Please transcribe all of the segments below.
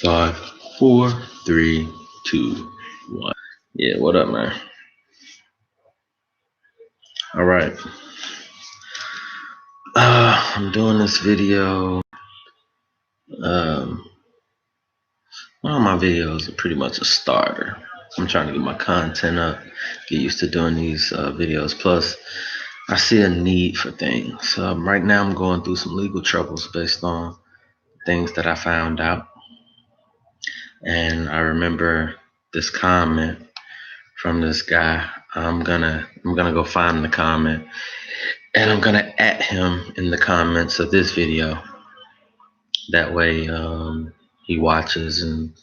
Five, four, three, two, one. Yeah, what up, man? All right. I'm doing this video. Um, one of my videos are pretty much a starter. I'm trying to get my content up, get used to doing these videos. Plus, I see a need for things. Right now, I'm going through some legal troubles based on things that I found out. And I remember this comment from this guy. I'm gonna go find the comment, and I'm gonna at him in the comments of this video. That way, he watches and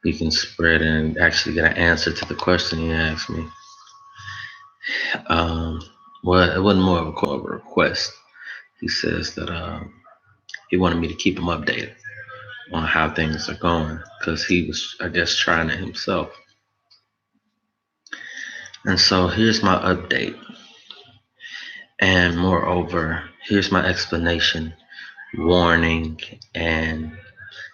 he can spread and actually get an answer to the question he asked me. Well, it wasn't more of a request. He says that he wanted me to keep him updated on how things are going because he was, I guess, trying it himself. And so here's my update. And moreover, here's my explanation, warning, and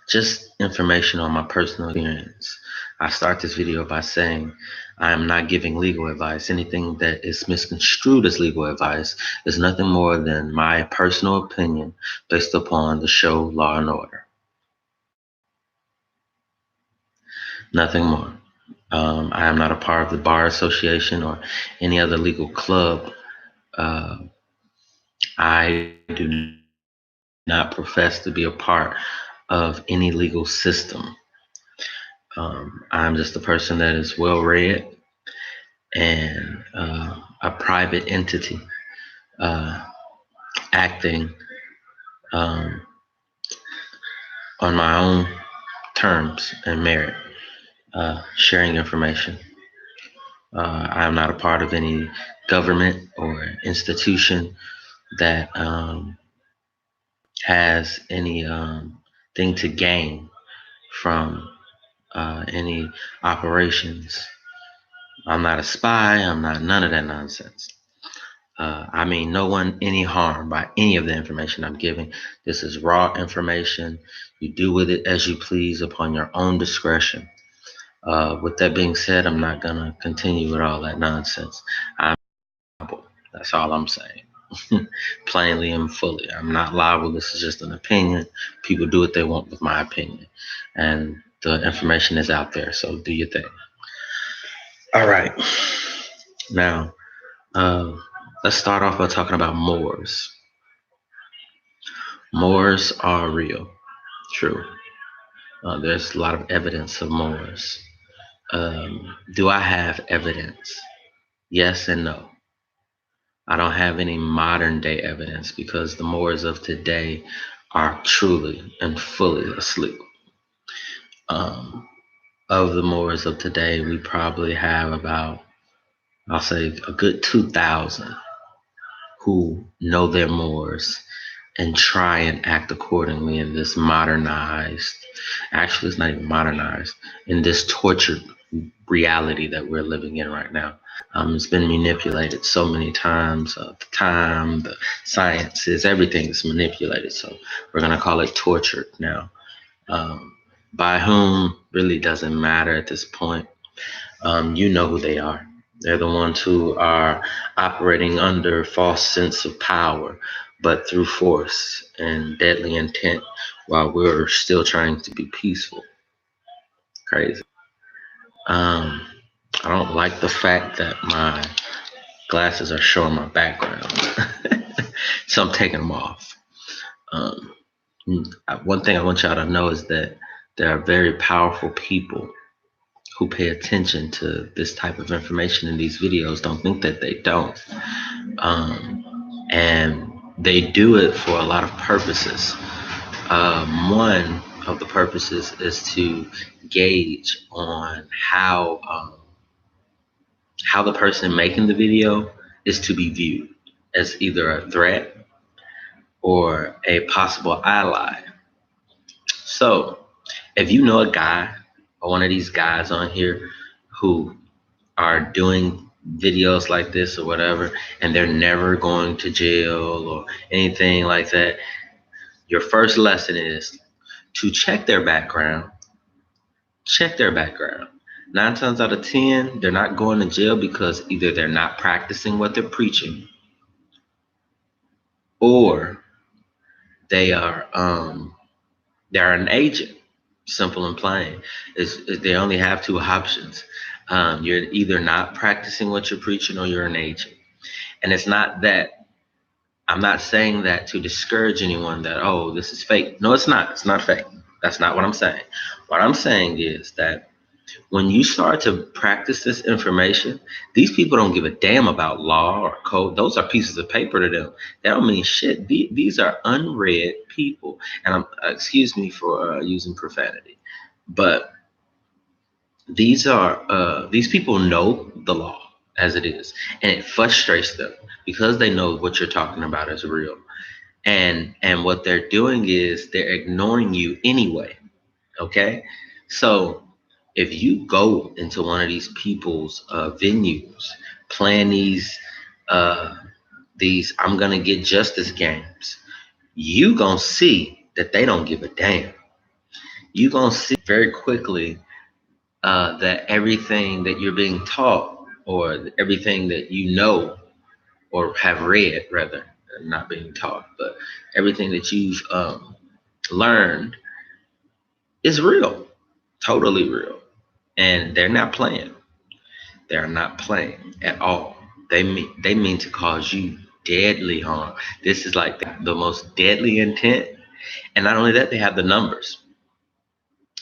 just information on my personal experience. I start this video by saying I am not giving legal advice. Anything that is misconstrued as legal advice is nothing more than my personal opinion based upon the show Law and Order. Nothing more. I am not a part of the Bar Association or any other legal club. I do not profess to be a part of any legal system. I'm just a person that is well read and a private entity acting on my own terms and merit, sharing information. I am not a part of any government or institution that has any thing to gain from any operations. I'm not a spy. I'm not none of that nonsense. I mean no one any harm by any of the information I'm giving. This is raw information. You do with it as you please upon your own discretion. With that being said, I'm not going to continue with all that nonsense. That's all I'm saying. Plainly and fully. I'm not liable. This is just an opinion. People do what they want with my opinion. And the information is out there, so do your thing. All right. Now, let's start off by talking about Moors. Moors are real. True. There's a lot of evidence of Moors. Do I have evidence? Yes and no. I don't have any modern day evidence because the Moors of today are truly and fully asleep. Of the Moors of today, we probably have about, I'll say, a good 2,000 who know their Moors and try and act accordingly in this modernized, actually it's not even modernized, in this tortured reality that we're living in right now. It's been manipulated so many times. The time, the sciences, everything is manipulated. So we're going to call it tortured now. By whom really doesn't matter at this point. You know who they are. They're the ones who are operating under false sense of power, but through force and deadly intent while we're still trying to be peaceful. Crazy. I don't like the fact that my glasses are showing my background. So I'm taking them off. One thing I want y'all to know is that there are very powerful people who pay attention to this type of information in these videos. Don't think that they don't. And they do it for a lot of purposes. One of the purposes is to gauge on how the person making the video is to be viewed as either a threat or a possible ally. So if you know a guy or one of these guys on here who are doing videos like this or whatever, and they're never going to jail or anything like that, your first lesson is to check their background. Check their background. 9 times out of 10, they're not going to jail because either they're not practicing what they're preaching, or they are they're an agent. Simple and plain. They only have two options. You're either not practicing what you're preaching, or you're an agent. And it's not that I'm not saying that to discourage anyone that, oh, this is fake. No, it's not. It's not fake. That's not what I'm saying. What I'm saying is that when you start to practice this information, these people don't give a damn about law or code. Those are pieces of paper to them. They don't mean shit. These are unread people. And excuse me for using profanity, but these people know the law as it is, and it frustrates them because they know what you're talking about is real. And what they're doing is they're ignoring you anyway. Okay, so if you go into one of these people's venues playing uh, these I'm gonna get justice games, you gonna see that they don't give a damn. You gonna see very quickly that everything that you're being taught, or everything that you know or have read, rather, not being taught, but everything that you've learned is real, totally real. And they're not playing. They're not playing at all. They mean to cause you deadly harm. This is like the most deadly intent. And not only that, they have the numbers,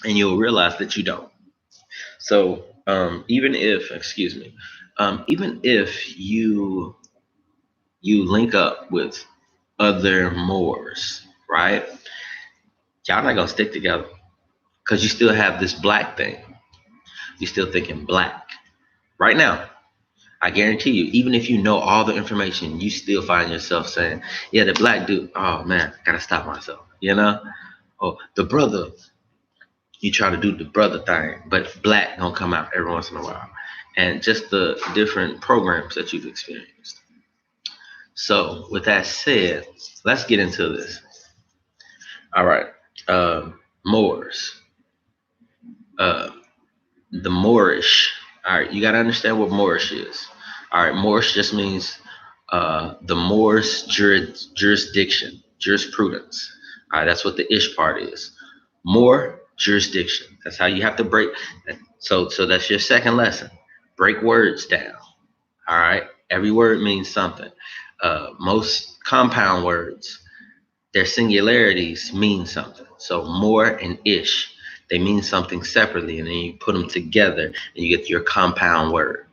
and you'll realize that you don't. So even if, excuse me, even if you link up with other Moors, right? Y'all not gonna stick together because you still have this black thing. You're still thinking black right now. I guarantee you, even if you know all the information, you still find yourself saying, "Yeah, the black dude. Oh man, gotta stop myself." You know? Oh, the brother. You try to do the brother thing, but black don't come out every once in a while, and just the different programs that you've experienced. So, with that said, let's get into this. All right, Moors, uh, the Moorish. All right, you got to understand what Moorish is. All right, Moorish just means the Moors jurisdiction, jurisprudence. All right, that's what the ish part is. More jurisdiction. That's how you have to break. So that's your second lesson. Break words down. All right, every word means something. Most compound words, their singularities mean something. So more and ish, they mean something separately, and then you put them together and you get your compound word.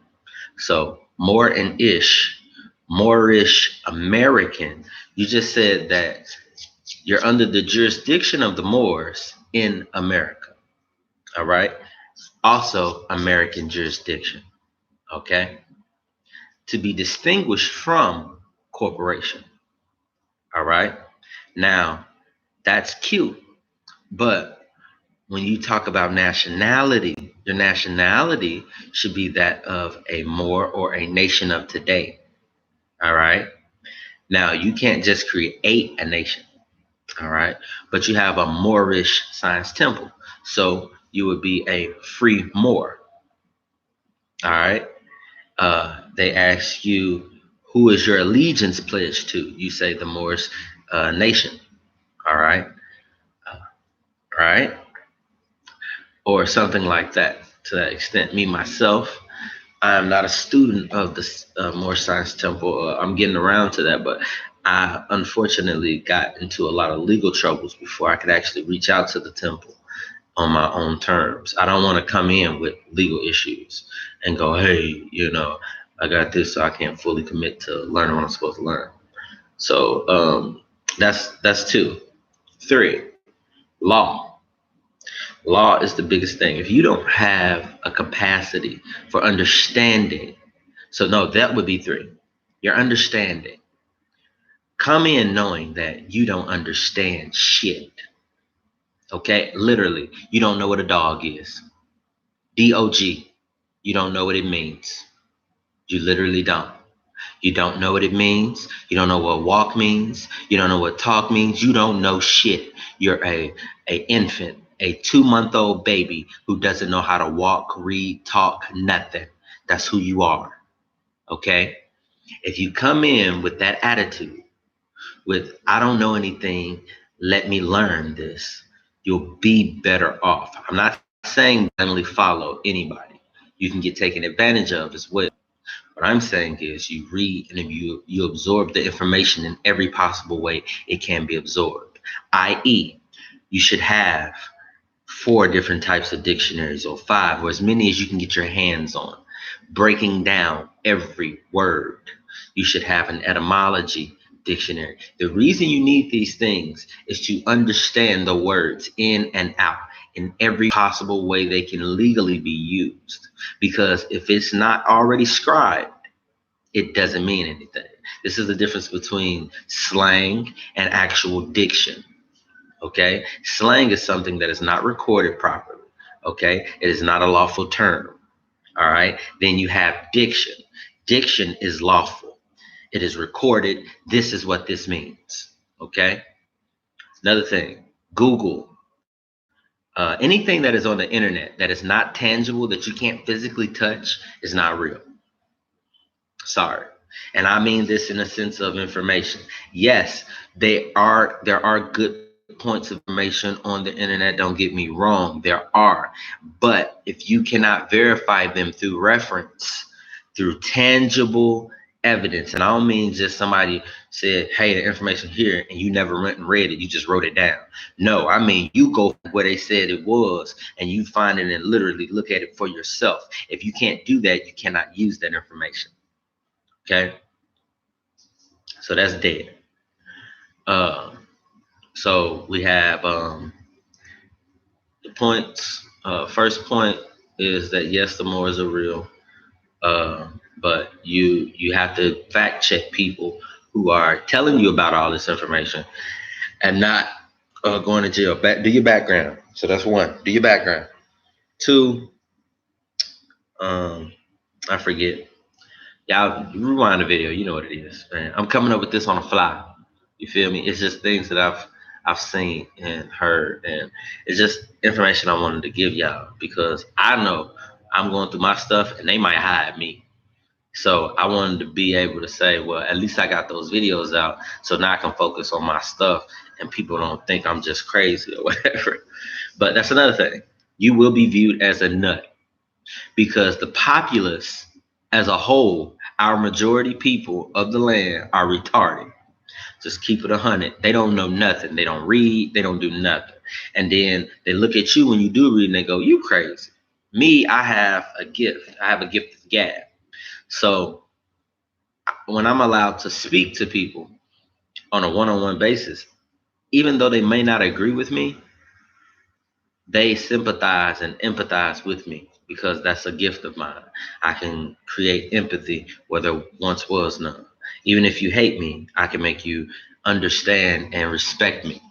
So more and ish, Moorish American, you just said that you're under the jurisdiction of the Moors in America. All right. Also American jurisdiction. Okay. To be distinguished from corporation. All right. Now that's cute, but when you talk about nationality, your nationality should be that of a Moor or a nation of today. All right. Now you can't just create a nation. All right. But you have a Moorish science temple. So you would be a free Moor. All right. They ask you, who is your allegiance pledged to? You say the Moorish nation. All right. All right. Or something like that, to that extent. Me, myself, I'm not a student of the Moorish Science Temple. I'm getting around to that, but I unfortunately got into a lot of legal troubles before I could actually reach out to the temple on my own terms. I don't want to come in with legal issues and go, hey, I got this, so I can't fully commit to learning what I'm supposed to learn. So that's two. Three, law. Law is the biggest thing. If you don't have a capacity for understanding, so no, that would be three. Your understanding. Come in knowing that you don't understand shit. Okay? Literally, you don't know what a dog is. DOG. You don't know what it means. You literally don't. You don't know what it means. You don't know what walk means. You don't know what talk means. You don't know shit. You're a infant, a 2-month-old baby who doesn't know how to walk, read, talk, nothing. That's who you are. Okay? If you come in with that attitude, with I don't know anything, let me learn this, you'll be better off. I'm not saying blindly follow anybody. You can get taken advantage of as well. What I'm saying is you read and you absorb the information in every possible way it can be absorbed. I.e., you should have 4 different types of dictionaries or 5 or as many as you can get your hands on, breaking down every word. You should have an etymology dictionary. The reason you need these things is to understand the words in and out in every possible way they can legally be used. Because if it's not already scribed, it doesn't mean anything. This is the difference between slang and actual diction. Okay? Slang is something that is not recorded properly. Okay? It is not a lawful term. All right? Then you have diction. Diction is lawful. It is recorded. This is what this means. Okay? Another thing, Google. Anything that is on the internet that is not tangible, that you can't physically touch, is not real. Sorry. And I mean this in a sense of information. Yes, there are good points of information on the internet, don't get me wrong, there are. But if you cannot verify them through reference, through tangible evidence, and I don't mean just somebody said, hey, the information here, and you never went and read it, you just wrote it down. No, I mean you go where they said it was and you find it and literally look at it for yourself. If you can't do that, you cannot use that information. Okay, so that's dead. Uh, so we have the points. First point is that yes, the Moors are real, but you have to fact check people who are telling you about all this information and not going to jail. Do your background. So that's one. Do your background. Two, I forget. Y'all rewind the video. You know what it is, man. I'm coming up with this on the fly. You feel me? It's just things that I've seen and heard, and it's just information I wanted to give y'all because I know I'm going through my stuff, and they might hide me. So I wanted to be able to say, well, at least I got those videos out, so now I can focus on my stuff, and people don't think I'm just crazy or whatever. But that's another thing. You will be viewed as a nut because the populace as a whole, our majority people of the land are retarded. Just keep it 100. They don't know nothing. They don't read. They don't do nothing. And then they look at you when you do read and they go, you crazy. Me, I have a gift. I have a gift of gab. So when I'm allowed to speak to people on a one-on-one basis, even though they may not agree with me, they sympathize and empathize with me because that's a gift of mine. I can create empathy where there once was none. Even if you hate me, I can make you understand and respect me.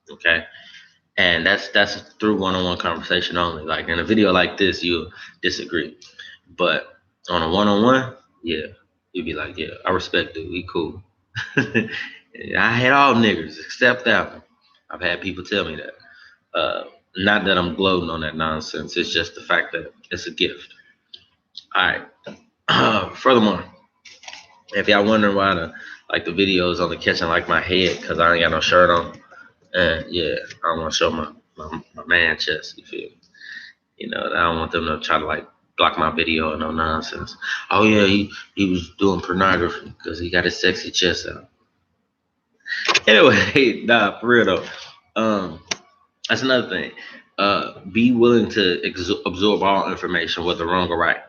Okay? And that's through one-on-one conversation only. Like in a video like this, you'll disagree. But on a one-on-one, yeah, you'd be like, yeah, I respect it. We cool. I hate all niggers except that one. I've had people tell me that. Not that I'm gloating on that nonsense. It's just the fact that it's a gift. All right. Furthermore, if y'all wondering why the video is only catching like my head because I ain't got no shirt on, and yeah, I don't want to show my man chest. You feel me? You know, I don't want them to try to like block my video or no nonsense. Oh yeah, he was doing pornography because he got his sexy chest out. Anyway, nah, for real though. That's another thing. Be willing to absorb all information, whether wrong or right.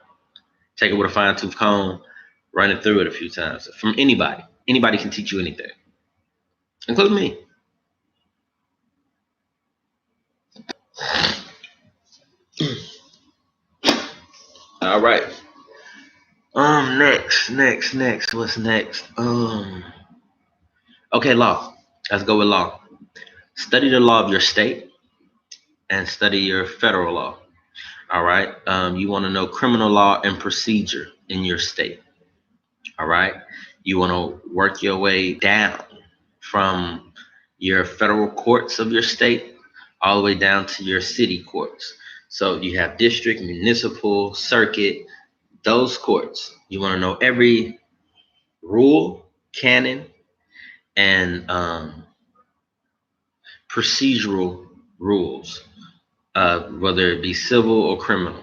Take it with a fine tooth comb, run it through it a few times from anybody. Anybody can teach you anything, including me. All right. Next. What's next? Okay, law. Let's go with law. Study the law of your state and study your federal law. All right. You want to know criminal law and procedure in your state. All right. You want to work your way down from your federal courts of your state all the way down to your city courts. So you have district, municipal, circuit, those courts. You want to know every rule, canon, and procedural rules, whether it be civil or criminal.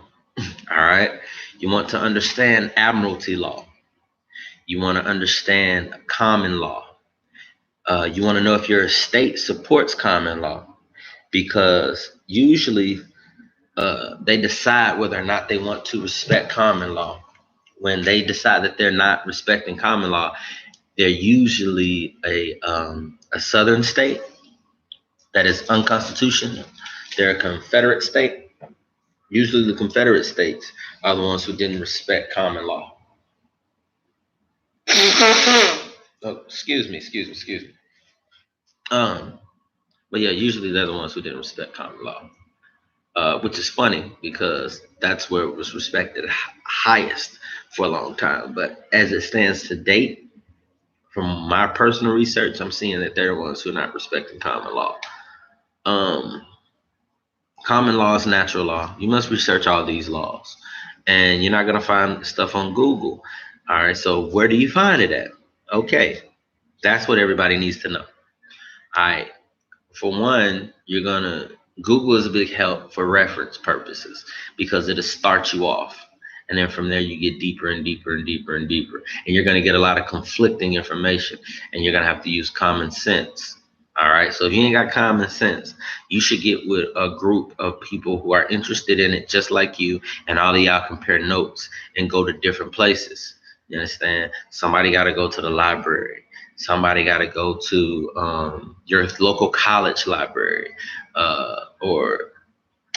All right. You want to understand admiralty law. You want to understand common law. You want to know if your state supports common law, because usually they decide whether or not they want to respect common law. When they decide that they're not respecting common law, they're usually a southern state that is unconstitutional. They're a Confederate state. Usually, the Confederate states are the ones who didn't respect common law. Oh, excuse me. Um, but yeah, usually they're the ones who didn't respect common law, which is funny because that's where it was respected highest for a long time. But as it stands to date, from my personal research, I'm seeing that they're the ones who are not respecting common law. Um, Common law is natural law. You must research all these laws, and you're not gonna find stuff on Google. All right, so where do you find it at? Okay, that's what everybody needs to know. All right, for one, you're gonna Google is a big help for reference purposes because it'll start you off. And then from there you get deeper and deeper and deeper and deeper. And you're gonna get a lot of conflicting information, and you're gonna have to use common sense. All right. So if you ain't got common sense, you should get with a group of people who are interested in it just like you, and all of y'all compare notes and go to different places. You understand? Somebody got to go to the library. Somebody got to go to your local college library, or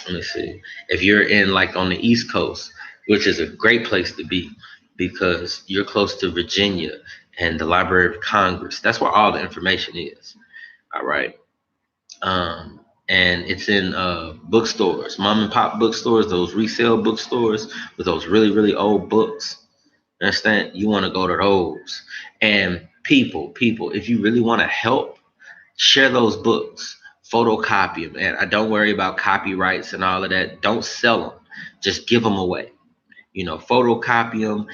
let me see. If you're in like on the East Coast, which is a great place to be because you're close to Virginia and the Library of Congress. That's where all the information is. All right. And it's in bookstores, mom and pop bookstores, those resale bookstores with those really, really old books. Understand? You want to go to those. And people, if you really want to help, share those books, photocopy them. And I don't worry about copyrights and all of that. Don't sell them. Just give them away. Photocopy them,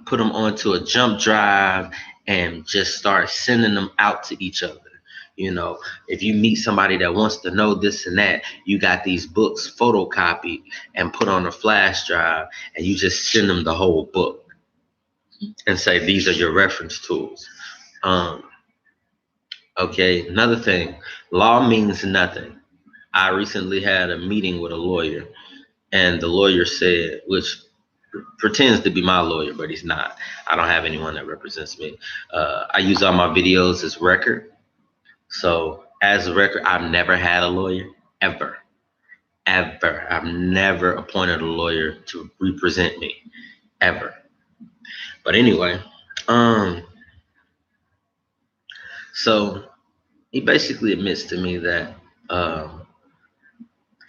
put them onto a jump drive, and just start sending them out to each other. If you meet somebody that wants to know this and that, you got these books photocopied and put on a flash drive, and you just send them the whole book and say, these are your reference tools. Okay, another thing, law means nothing. I recently had a meeting with a lawyer, and the lawyer said, which pretends to be my lawyer, but he's not. I don't have anyone that represents me. I use all my videos as record. So as a record, I've never had a lawyer, ever, ever. I've never appointed a lawyer to represent me, ever. But anyway, so he basically admits to me that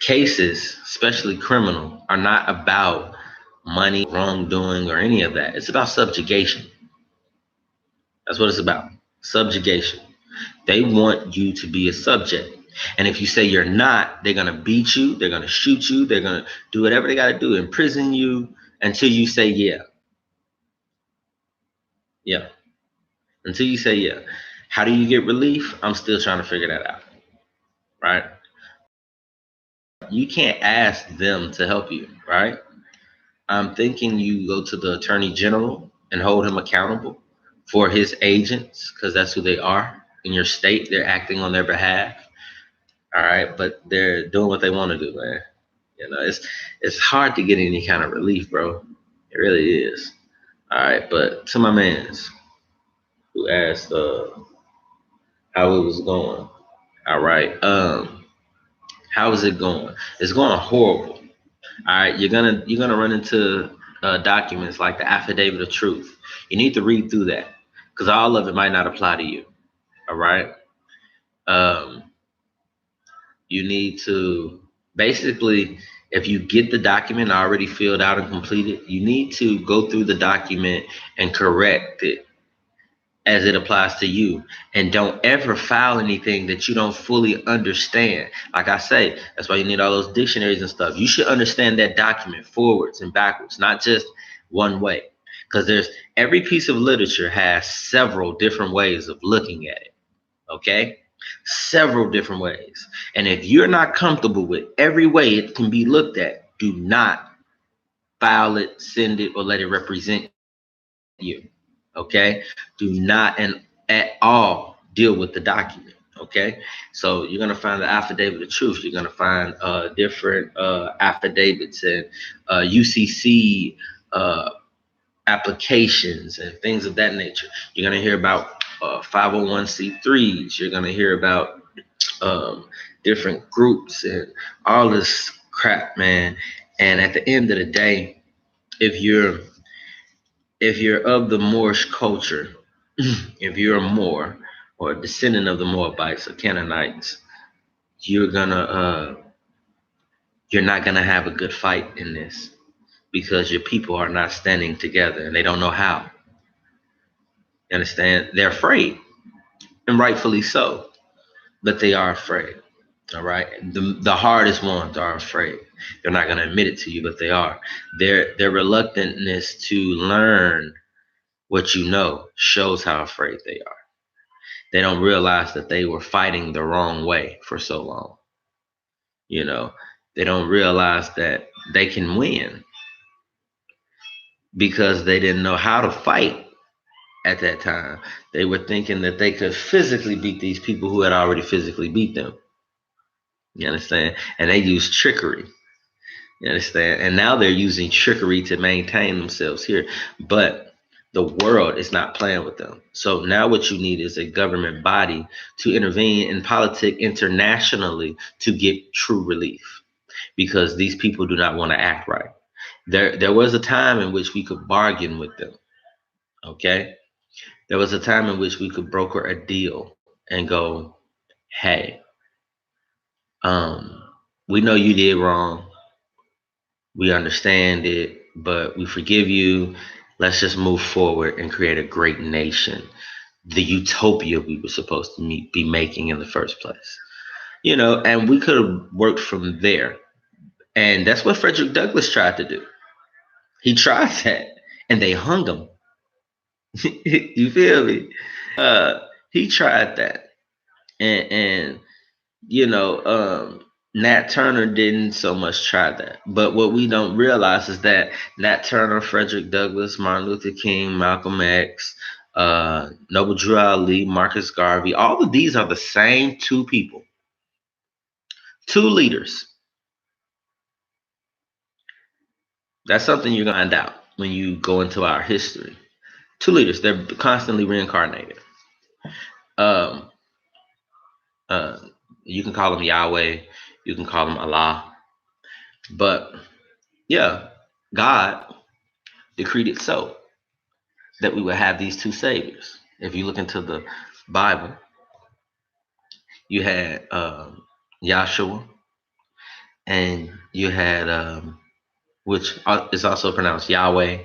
cases, especially criminal, are not about money, wrongdoing, or any of that. It's about subjugation. That's what it's about. Subjugation. They want you to be a subject. And if you say you're not, they're going to beat you, they're going to shoot you, they're going to do whatever they got to do, imprison you until you say yeah. Yeah. Until you say yeah. How do you get relief? I'm still trying to figure that out. Right? You can't ask them to help you, right? I'm thinking you go to the attorney general and hold him accountable for his agents, because that's who they are in your state. They're acting on their behalf. All right, but they're doing what they want to do, man. It's hard to get any kind of relief, bro. It really is. All right, but to my mans who asked how it was going. All right, how is it going? It's going horrible. All right, you're gonna run into documents like the affidavit of truth. You need to read through that because all of it might not apply to you. All right. Um, you need to basically If you get the document already filled out and completed, you need to go through the document and correct it as it applies to you. And don't ever file anything that you don't fully understand. Like I say, that's why you need all those dictionaries and stuff. You should understand that document forwards and backwards, not just one way. Because there's every piece of literature has several different ways of looking at it. Okay? Several different ways. And if you're not comfortable with every way it can be looked at, do not file it, send it, or let it represent you. Okay? Do not and at all deal with the document. Okay? So you're gonna find the affidavit of truth. You're gonna find different affidavits and UCC applications and things of that nature. You're gonna hear about 501c3s. You're gonna hear about different groups and all this crap, man. And at the end of the day, if you're if you're of the Moorish culture, if you're a Moor or a descendant of the Moabites or Canaanites, you're gonna you're not gonna have a good fight in this because your people are not standing together and they don't know how. You understand? They're afraid, and rightfully so, but they are afraid. All right. The hardest ones are afraid. They're not gonna admit it to you, but they are. Their reluctantness to learn what you know shows how afraid they are. They don't realize that they were fighting the wrong way for so long. You know, they don't realize that they can win because they didn't know how to fight at that time. They were thinking that they could physically beat these people who had already physically beat them. You understand? And they used trickery. You understand? And now they're using trickery to maintain themselves here. But the world is not playing with them. So now what you need is a government body to intervene in politics internationally to get true relief because these people do not want to act right. There was a time in which we could bargain with them. Okay? There was a time in which we could broker a deal and go, hey, um, we know you did wrong. We understand it, but we forgive you. Let's just move forward and create a great nation, the utopia we were supposed to be making in the first place. You know, and we could have worked from there. And that's what Frederick Douglass tried to do. He tried that, and they hung him. You feel me? He tried that, and you know, Nat Turner didn't so much try that. But what we don't realize is that Nat Turner, Frederick Douglass, Martin Luther King, Malcolm X, Noble Drew Ali, Marcus Garvey, all of these are the same two people, two leaders. That's something you're going to find out when you go into our history. Two leaders, they're constantly reincarnated. Um, uh, you can call them Yahweh, you can call them Allah, but yeah, God decreed it so that we would have these two saviors. If you look into the Bible, you had Yahshua, and you had which is also pronounced Yahweh,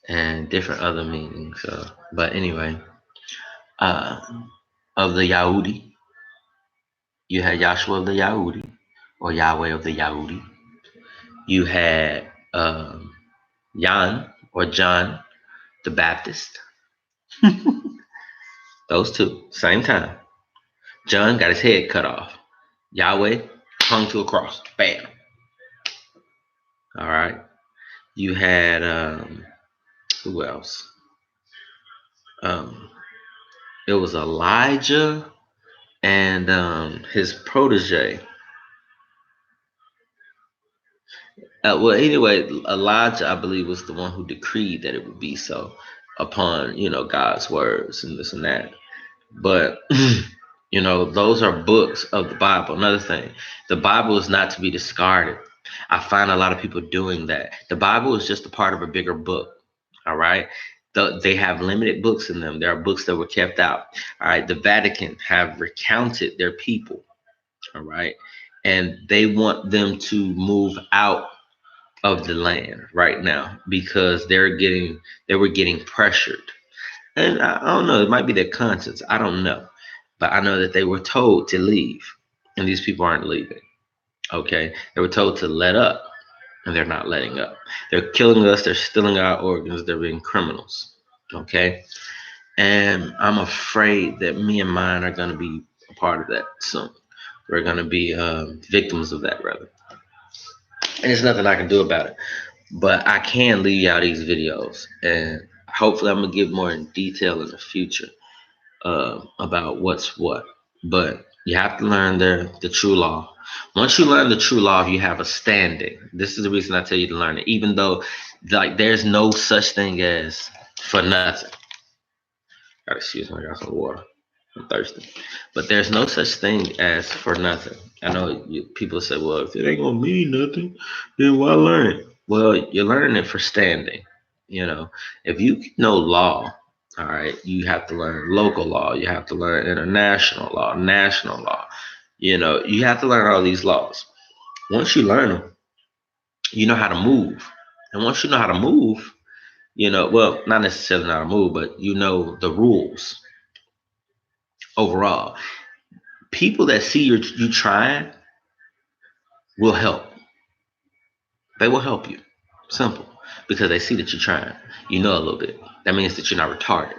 and different other meanings. But anyway, uh, of the Yahudi, you had Yahshua of the Yahudi, or Yahweh of the Yahudi. You had Jan or John the Baptist. Those two, same time. John got his head cut off. Yahweh hung to a cross. Bam. All right. You had who else? Um, it was Elijah and his protege. Well, anyway, Elijah, I believe, was the one who decreed that it would be so upon God's words and this and that. But those are books of the Bible. Another thing, the Bible is not to be discarded. I find a lot of people doing that. The Bible is just a part of a bigger book. All right. They have limited books in them. There are books that were kept out. All right. The Vatican have recounted their people. All right. and they want them to move out of the land right now because they were getting pressured. And I don't know, it might be their conscience. I don't know. But I know that they were told to leave, and these people aren't leaving. Okay? They were told to let up, and they're not letting up. They're killing us, they're stealing our organs, they're being criminals. Okay? And I'm afraid that me and mine are going to be a part of that soon. We're going to be victims of that, rather. And there's nothing I can do about it. But I can leave y'all these videos, and hopefully, I'm going to give more in detail in the future about what's what. But you have to learn the true law. Once you learn the true law, you have a standing. This is the reason I tell you to learn it. Even though, like, there's no such thing as for nothing. Gotta excuse me, I got some water. I'm thirsty. But there's no such thing as for nothing. I know people say, well, if it ain't gonna mean nothing, then why learn it? Well, you're learning it for standing. You know, if you know law, all right, you have to learn local law, you have to learn international law, national law. You know, you have to learn all these laws. Once you learn them, you know how to move. And once you know how to move, you know, well, not necessarily how to move, but you know the rules overall. People that see you trying will help. They will help you. Simple. Because they see that you're trying. You know a little bit. That means that you're not retarded.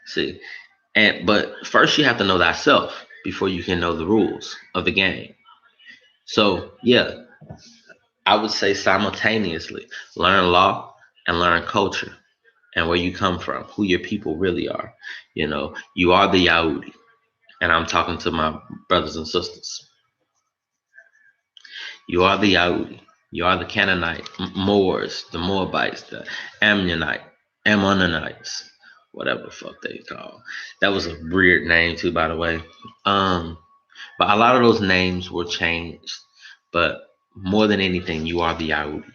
See? But first you have to know thyself before you can know the rules of the game. So yeah, I would say simultaneously learn law and learn culture and where you come from, who your people really are. You know, you are the Yahudi. And I'm talking to my brothers and sisters. You are the Yahudi. You are the Canaanite, Moors, the Moabites, the Ammonite, Ammonites, whatever the fuck they call. That was a weird name too, by the way. Um, but a lot of those names were changed. But more than anything, you are the Yahudi.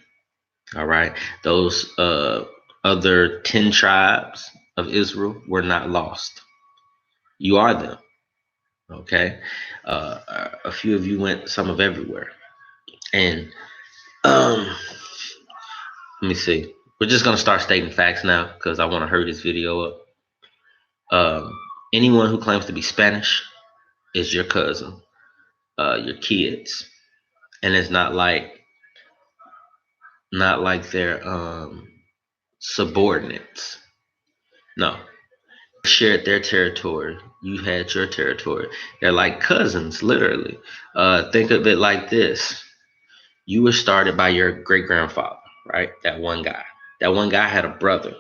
All right. Those other 10 tribes of Israel were not lost. You are them. Okay. A few of you went some of everywhere. And um, let me see. We're just gonna start stating facts now because I want to hurry this video up. Anyone who claims to be Spanish is your cousin, your kids, and it's not like they're subordinates. No, shared their territory. You had your territory. They're like cousins, literally. Think of it like this: you were started by your great grandfather, right? That one guy. That one guy had a brother.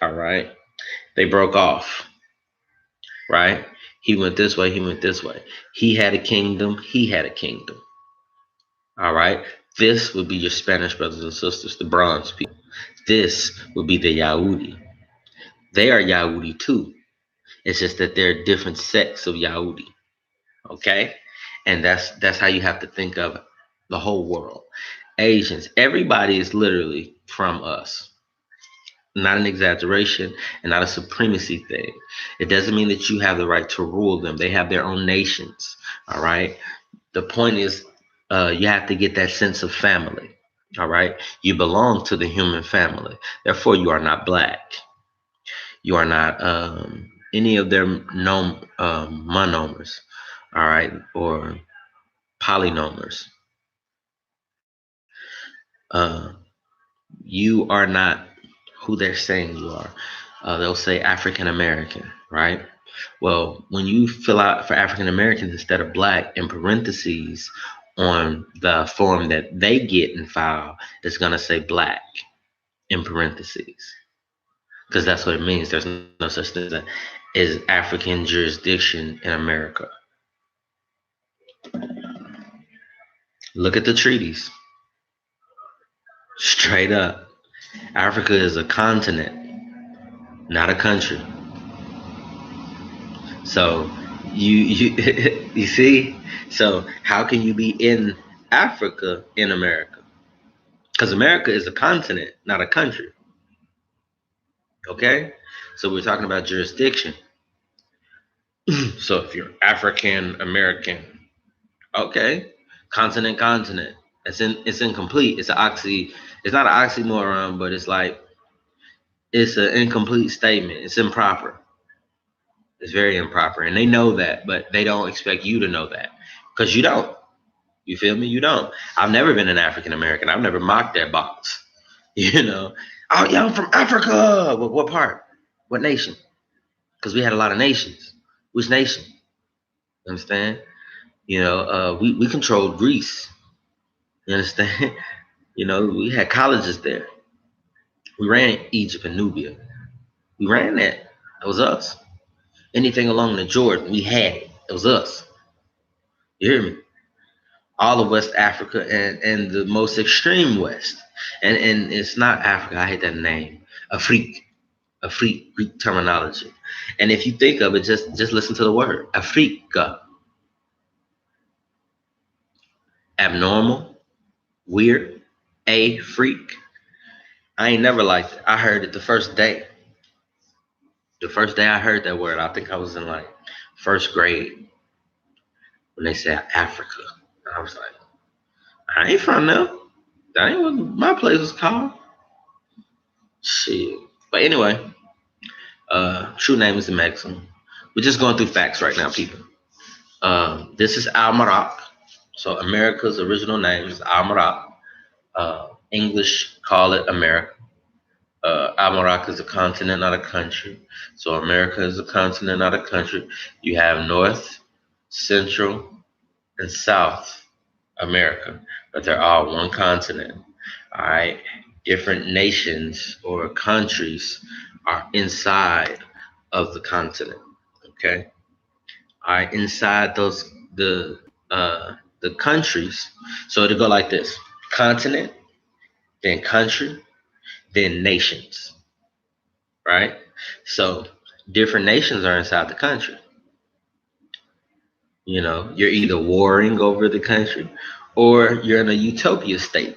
All right. They broke off, right? He went this way, he went this way. He had a kingdom, he had a kingdom. All right? This would be your Spanish brothers and sisters, the bronze people. This would be the Yahudi. They are Yahudi too. It's just that they're different sects of Yahudi. Okay? And that's how you have to think of the whole world. Asians, everybody is literally from us. Not an exaggeration and not a supremacy thing. It doesn't mean that you have the right to rule them. They have their own nations. All right. The point is, you have to get that sense of family. All right. You belong to the human family. Therefore, you are not black. You are not any of their monomers. All right. Or polynomers. Uh, you are not who they're saying you are. They'll say African American, right? Well, when you fill out for African Americans instead of black in parentheses on the form that they get and file, it's going to say black in parentheses because that's what it means. There's no such thing as African jurisdiction in America. Look at the treaties. Straight up. Africa is a continent, not a country. So you see, so how can you be in Africa in America? Because America is a continent, not a country. Okay, so we're talking about jurisdiction. So if you're African American, Okay. Continent. It's incomplete. It's an oxy. It's not an oxymoron, but it's like it's an incomplete statement. It's improper. It's very improper, and they know that, but they don't expect you to know that because you don't. You feel me? You don't. I've never been an African American. I've never mocked that box. You know. Oh yeah, I'm from Africa. What part? What nation? Because we had a lot of nations. Which nation? You understand? We controlled Greece. You understand? We had colleges there. We ran Egypt and Nubia. We ran that. That was us. Anything along the Jordan, we had it. It was us. You hear me? All of West Africa and the most extreme West. And it's not Africa. I hate that name. Afrique. Afrique, Greek terminology. And if you think of it, just listen to the word. Africa. Abnormal, weird, a freak. I ain't never liked it. I heard it the first day. The first day I heard that word, I think I was in like first grade when they said Africa. I was like, I ain't from there. That ain't what my place was called. Shit. But anyway, true name is the maximum. We're just going through facts right now, people. This is Al Marak. So America's original name is Al Marak. English call it America. Amarak is a continent, not a country. So America is a continent, not a country. You have North, Central, and South America, but they're all one continent. All right. Different nations or countries are inside of the continent. Okay. All right. Inside the countries. So it'll go like this: continent, then country, then nations. Right. So different nations are inside the country. You're either warring over the country or you're in a utopia state.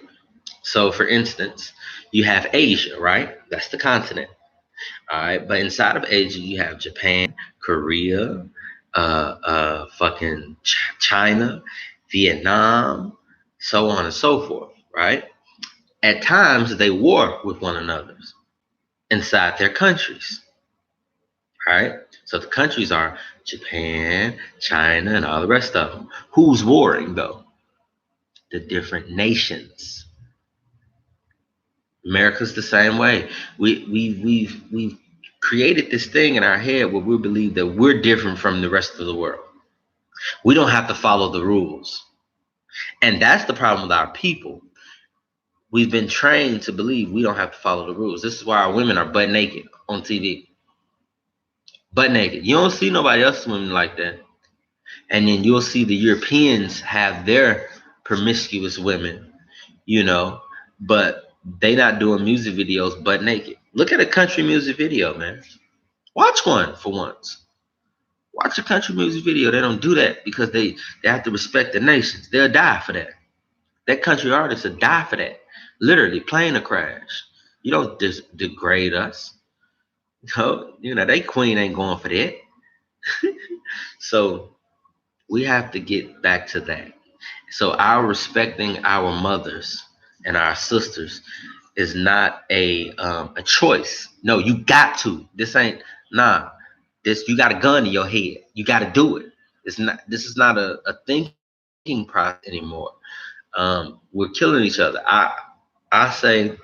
So, for instance, you have Asia, right? That's the continent. All right. But inside of Asia, you have Japan, Korea, fucking China, Vietnam, so on and so forth, right? At times, they war with one another inside their countries, right? So the countries are Japan, China, and all the rest of them. Who's warring, though? The different nations. America's the same way. We've created this thing in our head where we believe that we're different from the rest of the world. We don't have to follow the rules, and that's the problem with our people. We've been trained to believe we don't have to follow the rules. This is why our women are butt naked on TV. Butt naked. You don't see nobody else swimming like that. And then you'll see the Europeans have their promiscuous women, you know, but they not doing music videos butt naked. Look at a country music video, man. Watch one for once. Watch a country music video. They don't do that because they have to respect the nations. They'll die for that. That country artist will die for that. Literally, plane a crash. You don't degrade us. They queen ain't going for that. So we have to get back to that. So our respecting our mothers and our sisters is not a choice. No, you got to. This ain't nah. This you got a gun in your head. You got to do it. It's not. This is not a thinking process anymore. We're killing each other. I say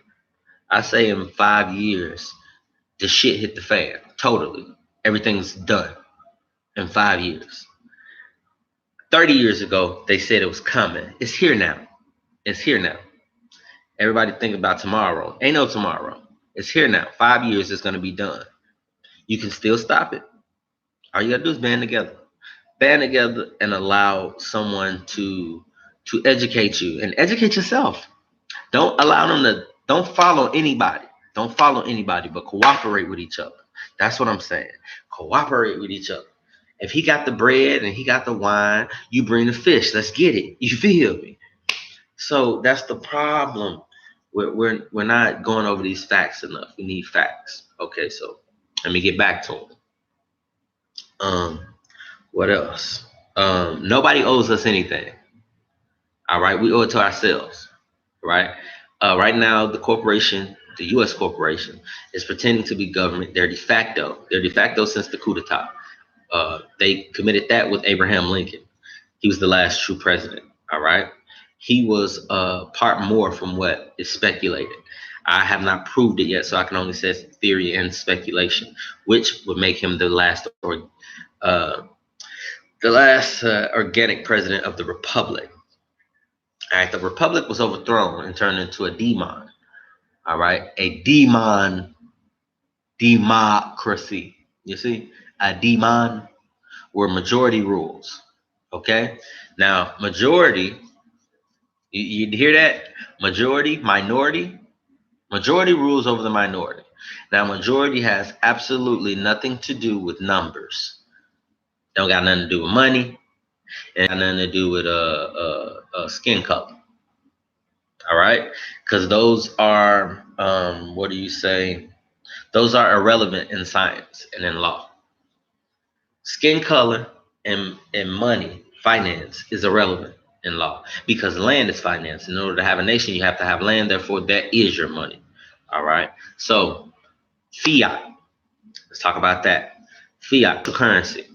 I say in 5 years the shit hit the fan totally. Everything's done in 5 years. 30 years ago, they said it was coming. It's here now. It's here now. Everybody think about tomorrow. Ain't no tomorrow. It's here now. 5 years it's going to be done. You can still stop it. All you got to do is band together. Band together and allow someone to educate you and educate yourself. Don't allow them to, don't follow anybody. Don't follow anybody, but cooperate with each other. That's what I'm saying. Cooperate with each other. If he got the bread and he got the wine, you bring the fish. Let's get it. You feel me? So that's the problem. We're not going over these facts enough. We need facts. Okay, so let me get back to them. What else? Nobody owes us anything. All right, we owe it to ourselves. Right. Right now, the U.S. corporation, is pretending to be government. They're de facto. They're de facto since the coup d'état. They committed that with Abraham Lincoln. He was the last true president. All right. He was part more from what is speculated. I have not proved it yet, so I can only say theory and speculation, which would make him uh, the last organic president of the republic. All right, the republic was overthrown and turned into a demon. All right, a democracy. You see, a demon where majority rules. Okay, now majority. You hear that? Majority rules over the minority. Now, majority has absolutely nothing to do with numbers. Don't got nothing to do with money, and got nothing to do with skin color. All right, because those are what do you say? Those are irrelevant in science and in law. Skin color and money, finance is irrelevant in law because land is finance. In order to have a nation, you have to have land. Therefore, that is your money. All right. So fiat. Let's talk about that. Fiat currency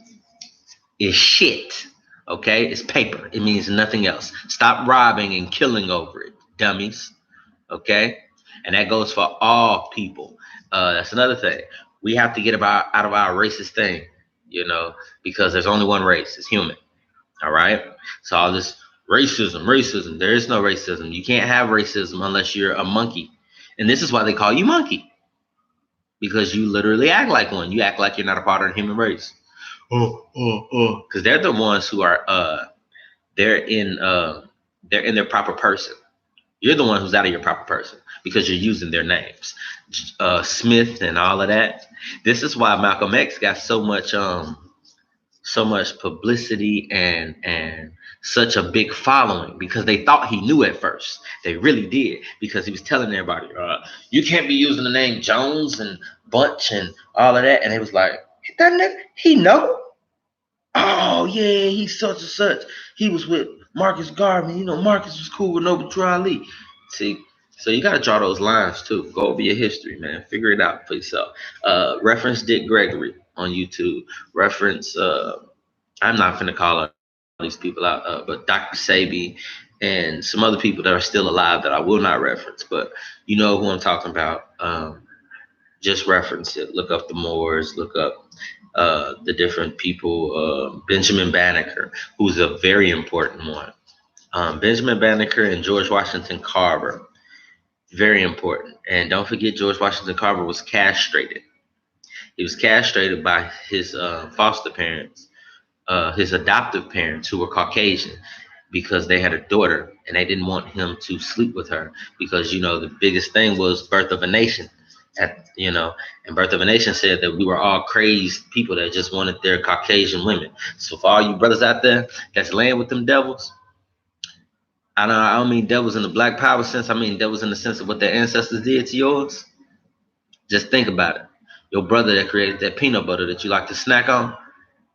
is shit. Okay, it's paper. It means nothing else. Stop robbing and killing over it, dummies. Okay, and that goes for all people. That's another thing. We have to get out of our racist thing, because there's only one race. It's human. All right. So all this racism. There is no racism. You can't have racism unless you're a monkey, and this is why they call you monkey, because you literally act like one. You act like you're not a part of the human race. Because they're the ones who are they're in their proper person. You're the one who's out of your proper person because you're using their names, Smith and all of that. This is why Malcolm X got so much publicity and such a big following, because they thought he knew at first. They really did, because he was telling everybody, you can't be using the name Jones and Bunch and all of that. And he was like, that nigga, he know. Oh yeah, he's such and such. He was with Marcus Garvey. Marcus was cool with Noble Ali. See, so you got to draw those lines too. Go over your history, man. Figure it out for yourself. Reference Dick Gregory on YouTube. Reference. I'm not going to call these people out, but Dr. Sabi and some other people that are still alive that I will not reference. But you know who I'm talking about. Just reference it. Look up the Moors. Look up the different people. Benjamin Banneker, who's a very important one. Benjamin Banneker and George Washington Carver, very important. And don't forget, George Washington Carver was castrated. He was castrated by his foster parents, his adoptive parents, who were Caucasian, because they had a daughter and they didn't want him to sleep with her, because the biggest thing was Birth of a Nation. And Birth of a Nation said that we were all crazed people that just wanted their Caucasian women. So for all you brothers out there that's laying with them devils, I don't mean devils in the black power sense. I mean devils in the sense of what their ancestors did to yours. Just think about it. Your brother that created that peanut butter that you like to snack on,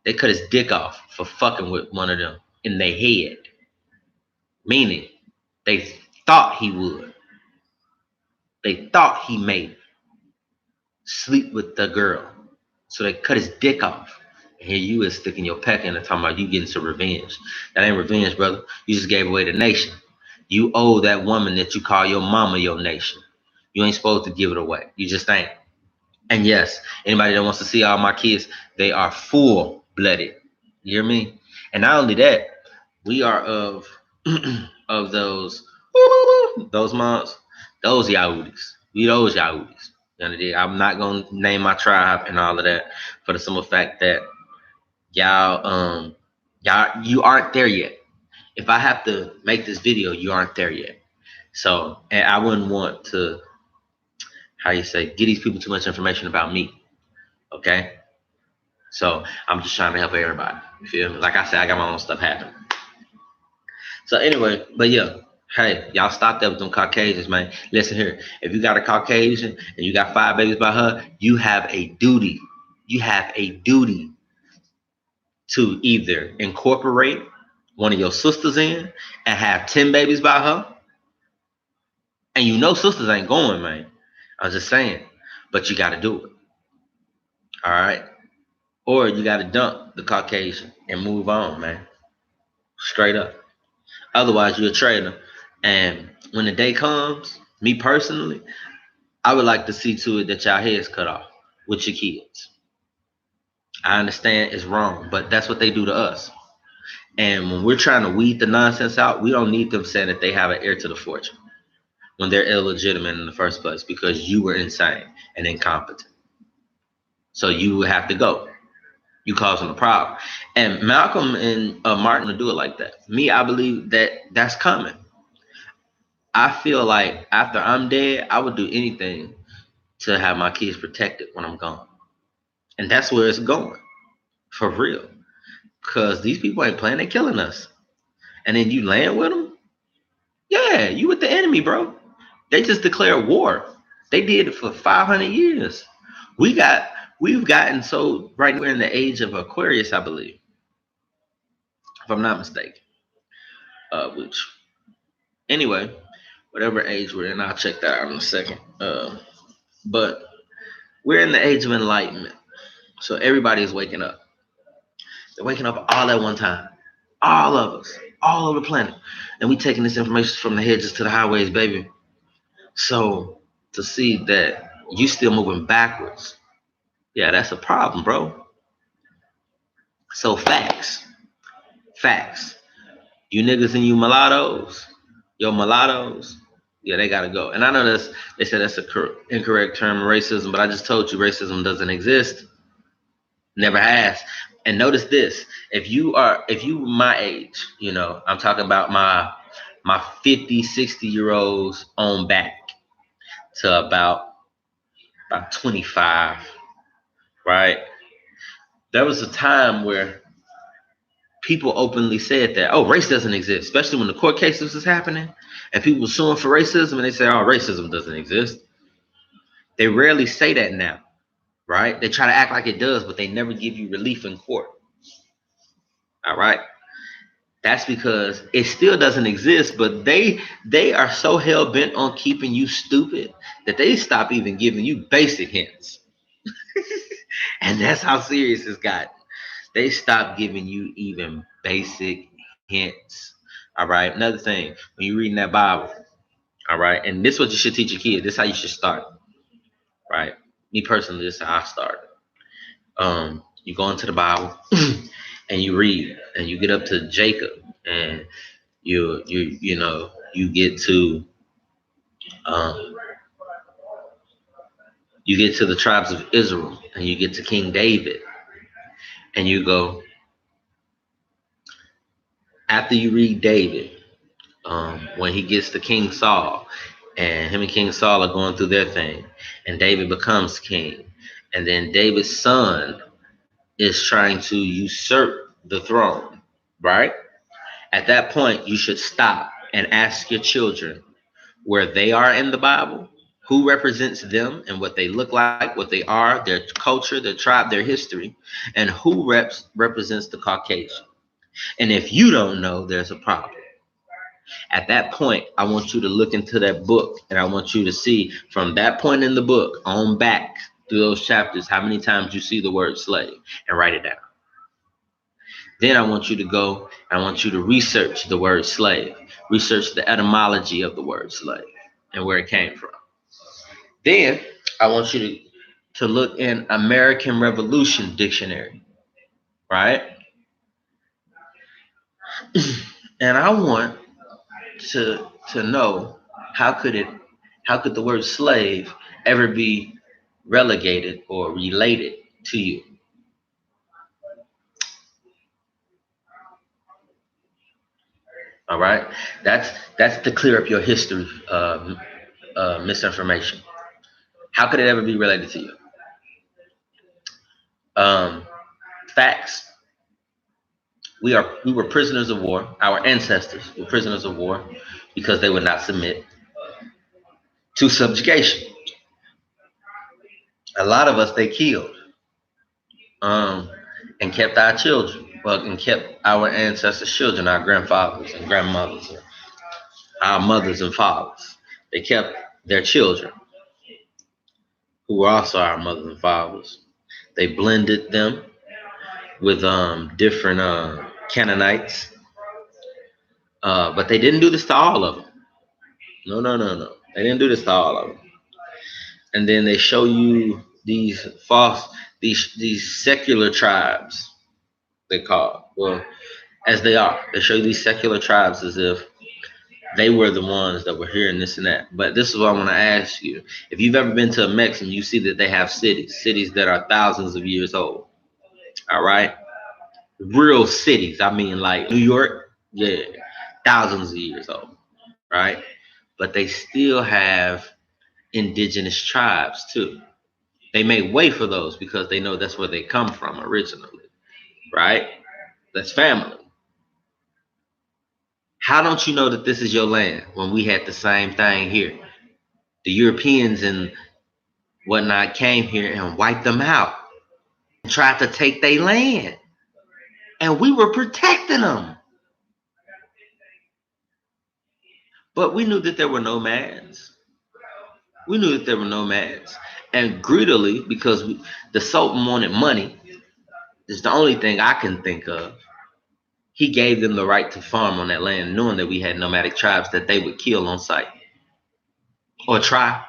they cut his dick off for fucking with one of them in their head. Meaning, they thought he would. They thought he made sleep with the girl. So they cut his dick off. And here you is sticking your peck in and talking about you getting some revenge. That ain't revenge, brother. You just gave away the nation. You owe that woman that you call your mama your nation. You ain't supposed to give it away. You just ain't. And yes, anybody that wants to see all my kids, they are full-blooded. You hear me? And not only that, we are of those moms, those Yahudis. We those Yahudis. I'm not gonna name my tribe and all of that, for the simple fact that y'all you aren't there yet. If I have to make this video, you aren't there yet. So, and I wouldn't want to, give these people too much information about me. Okay? So I'm just trying to help everybody. You feel me? Like I said, I got my own stuff happening. So anyway, but yeah, hey, y'all stop that with them Caucasians, man. Listen here. If you got a Caucasian and you got 5 babies by her, you have a duty. You have a duty to either incorporate one of your sisters in and have 10 babies by her, and you know sisters ain't going, man. I'm just saying. But you got to do it. All right? Or you got to dump the Caucasian and move on, man. Straight up. Otherwise, you're a traitor. And when the day comes, me personally, I would like to see to it that y'all heads cut off with your kids. I understand it's wrong, but that's what they do to us. And when we're trying to weed the nonsense out, we don't need them saying that they have an heir to the fortune when they're illegitimate in the first place because you were insane and incompetent. So you would have to go. You causing a problem. And Malcolm and Martin will do it like that. Me, I believe that that's coming. I feel like after I'm dead, I would do anything to have my kids protected when I'm gone. And that's where it's going. For real. Because these people ain't playing, they killing us. And then you land with them? Yeah, you with the enemy, bro. They just declared war. They did it for 500 years. We've gotten so right now we're in the age of Aquarius, I believe, if I'm not mistaken. Which anyway, whatever age we're in, I'll check that out in a second. But we're in the age of enlightenment, so everybody is waking up. They're waking up all at one time, all of us, all over the planet, and we taking this information from the hedges to the highways, baby. So to see that you still moving backwards, yeah, that's a problem, bro. So facts. You niggas and you mulattoes, yo mulattoes, yeah, they gotta go. And I know they said that's a incorrect term, racism, but I just told you racism doesn't exist, never has. And notice this: if you my age, I'm talking about my 50, 60 year olds on back to about 25, right? There was a time where people openly said that, oh, race doesn't exist, especially when the court cases was happening and people were suing for racism and they say, oh, racism doesn't exist. They rarely say that now, right? They try to act like it does, but they never give you relief in court. All right. That's because it still doesn't exist, but they are so hell bent on keeping you stupid that they stop even giving you basic hints. And that's how serious it's got. They stop giving you even basic hints. All right. Another thing, when you're reading that Bible, all right, and this is what you should teach your kids. This is how you should start. Right. Me personally, this is how I started. You go into the Bible and you read and you get up to Jacob and you get to um, you get to the tribes of Israel and you get to King David and you go after you read David, when he gets to King Saul, and him and King Saul are going through their thing, and David becomes king, and then David's son is trying to usurp the throne, right? At that point, you should stop and ask your children where they are in the Bible, who represents them and what they look like, what they are, their culture, their tribe, their history, and who represents the Caucasian. And if you don't know, there's a problem. At that point, I want you to look into that book and I want you to see from that point in the book on back through those chapters how many times you see the word slave and write it down. Then I want you to go and I want you to research the word slave, research the etymology of the word slave and where it came from. Then I want you to look in American Revolution dictionary, right? And I want to know how could the word slave ever be relegated or related to you? All right, that's to clear up your history misinformation. How could it ever be related to you? Um, Facts. We were prisoners of war. Our ancestors were prisoners of war because they would not submit to subjugation. A lot of us they killed, um, and kept our children. Well, and kept our ancestors' children, our grandfathers and grandmothers, our mothers and fathers. They kept their children, who were also our mothers and fathers. They blended them with different Canaanites, but they didn't do this to all of them. No, no, no, no. They didn't do this to all of them. And then they show you these false, these secular tribes. They call, well, as they are. They show you these secular tribes as if they were the ones that were hearing this and that. But this is what I want to ask you. If you've ever been to a Mexican, you see that they have cities that are thousands of years old. All right? Real cities. I mean, like New York, yeah, thousands of years old, right? But they still have indigenous tribes too. They make way for those because they know that's where they come from originally, right? That's family. How don't you know that this is your land when we had the same thing here? The Europeans and whatnot came here and wiped them out and tried to take their land. And we were protecting them. But we knew that there were nomads. We knew that there were nomads. And greedily, because the Sultan wanted money, is the only thing I can think of. He gave them the right to farm on that land, knowing that we had nomadic tribes that they would kill on sight or try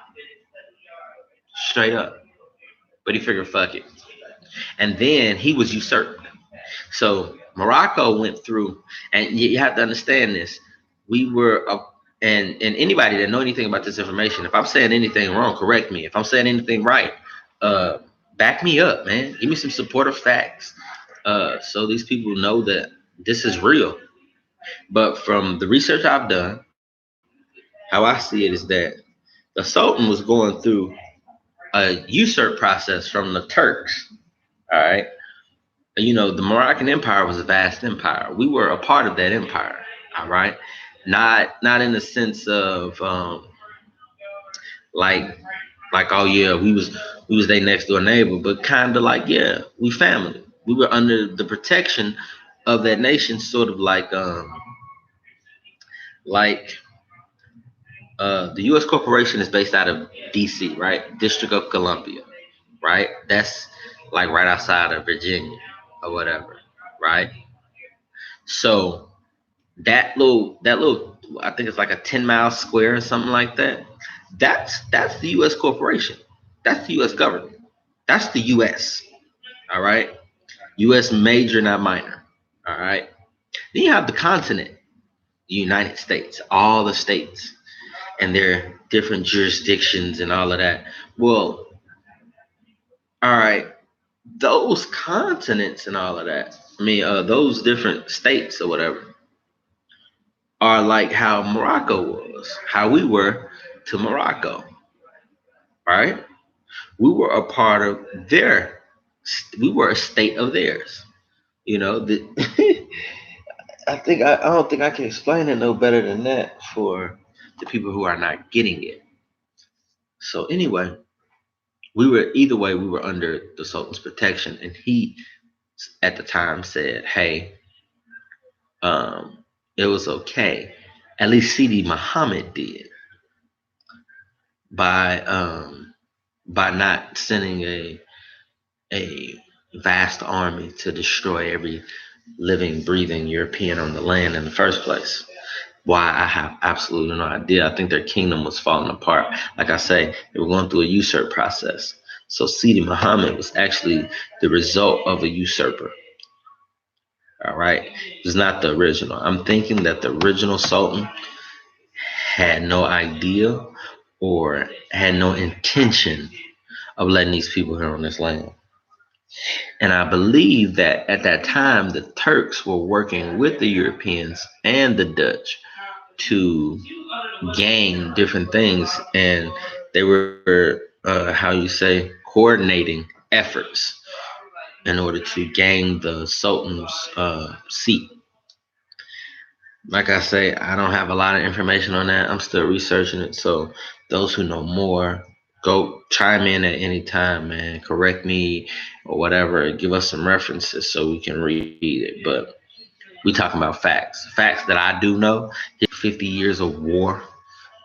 straight up. But he figured, fuck it. And then he was usurped. So Morocco went through, and you have to understand this. We were, and anybody that know anything about this information, if I'm saying anything wrong, correct me. If I'm saying anything right, uh, back me up, man. Give me some supportive facts, so these people know that this is real. But from the research I've done, how I see it is that the Sultan was going through a usurp process from the Turks. All right. You know, the Moroccan Empire was a vast empire. We were a part of that empire. All right. Not in the sense of like oh yeah, we was their next door neighbor, but kind of like, yeah, we family. We were under the protection of that nation, sort of like the U.S. corporation is based out of D.C., right? District of Columbia, right? That's like right outside of Virginia or whatever, right? So that little, I think it's like a 10-mile square or something like that. That's the U.S. corporation. That's the U.S. government. That's the U.S. All right, U.S. major, not minor. All right. Then you have the continent, the United States, all the states, and their different jurisdictions and all of that. Well, all right, those continents and all of that. I mean, those different states or whatever are like how Morocco was, how we were to Morocco, right? We were a part of their, we were a state of theirs. You know, I don't think I can explain it no better than that for the people who are not getting it. So anyway, we were either way, we were under the Sultan's protection, and he at the time said, "Hey, it was okay." At least Sidi Muhammad did by not sending a vast army to destroy every living, breathing European on the land in the first place. Why, I have absolutely no idea. I think their kingdom was falling apart. Like I say, they were going through a usurp process. So Sidi Muhammad was actually the result of a usurper. All right. It's not the original. I'm thinking that the original Sultan had no idea or had no intention of letting these people here on this land. And I believe that at that time, the Turks were working with the Europeans and the Dutch to gain different things. And they were, how you say, coordinating efforts in order to gain the Sultan's seat. Like I say, I don't have a lot of information on that. I'm still researching it. So those who know more, Go chime in at any time, man. Correct me or whatever. Give us some references so we can read it. But we talking about facts. Facts that I do know. 50 years of war,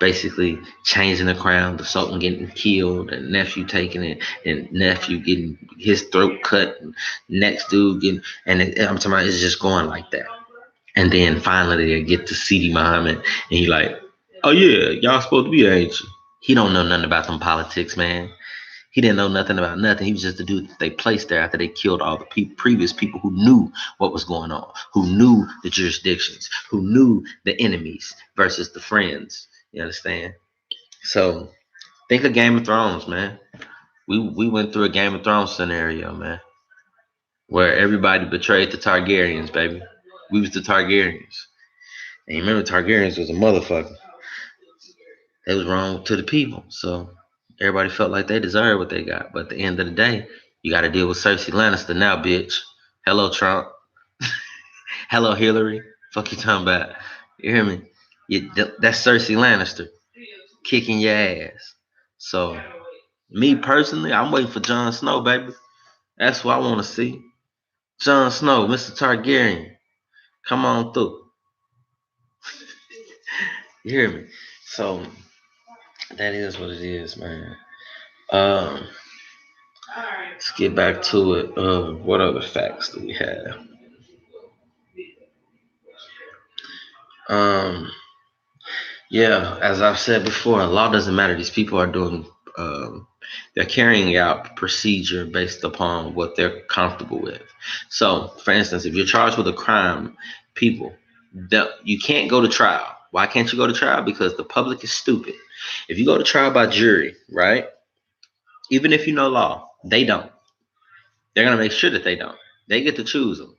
basically changing the crown, the Sultan getting killed, and nephew taking it, and nephew getting his throat cut, and next dude getting, I'm talking about it's just going like that. And then finally they get to Sidi Muhammad, and he like, oh yeah, y'all supposed to be there, ain't you? He don't know nothing about them politics, man. He didn't know nothing about nothing. He was just the dude that they placed there after they killed all the previous people who knew what was going on, who knew the jurisdictions, who knew the enemies versus the friends. You understand? So think of Game of Thrones, man. We went through a Game of Thrones scenario, man, where everybody betrayed the Targaryens, baby. We was the Targaryens. And you remember Targaryens was a motherfucker. They was wrong to the people. So everybody felt like they deserved what they got. But at the end of the day, you got to deal with Cersei Lannister now, bitch. Hello, Trump. Hello, Hillary. Fuck you talking about? You hear me? That's Cersei Lannister kicking your ass. So me personally, I'm waiting for Jon Snow, baby. That's what I want to see. Jon Snow, Mr. Targaryen, come on through. You hear me? So that is what it is, man. Um, let's get back to it. What other facts do we have? Um, yeah, as I've said before, law doesn't matter. These people are doing, they're carrying out procedure based upon what they're comfortable with. So, for instance, if you're charged with a crime, people, you can't go to trial. Why can't you go to trial? Because the public is stupid. If you go to trial by jury, right? Even if you know law, they don't. They're gonna make sure that they don't. They get to choose them,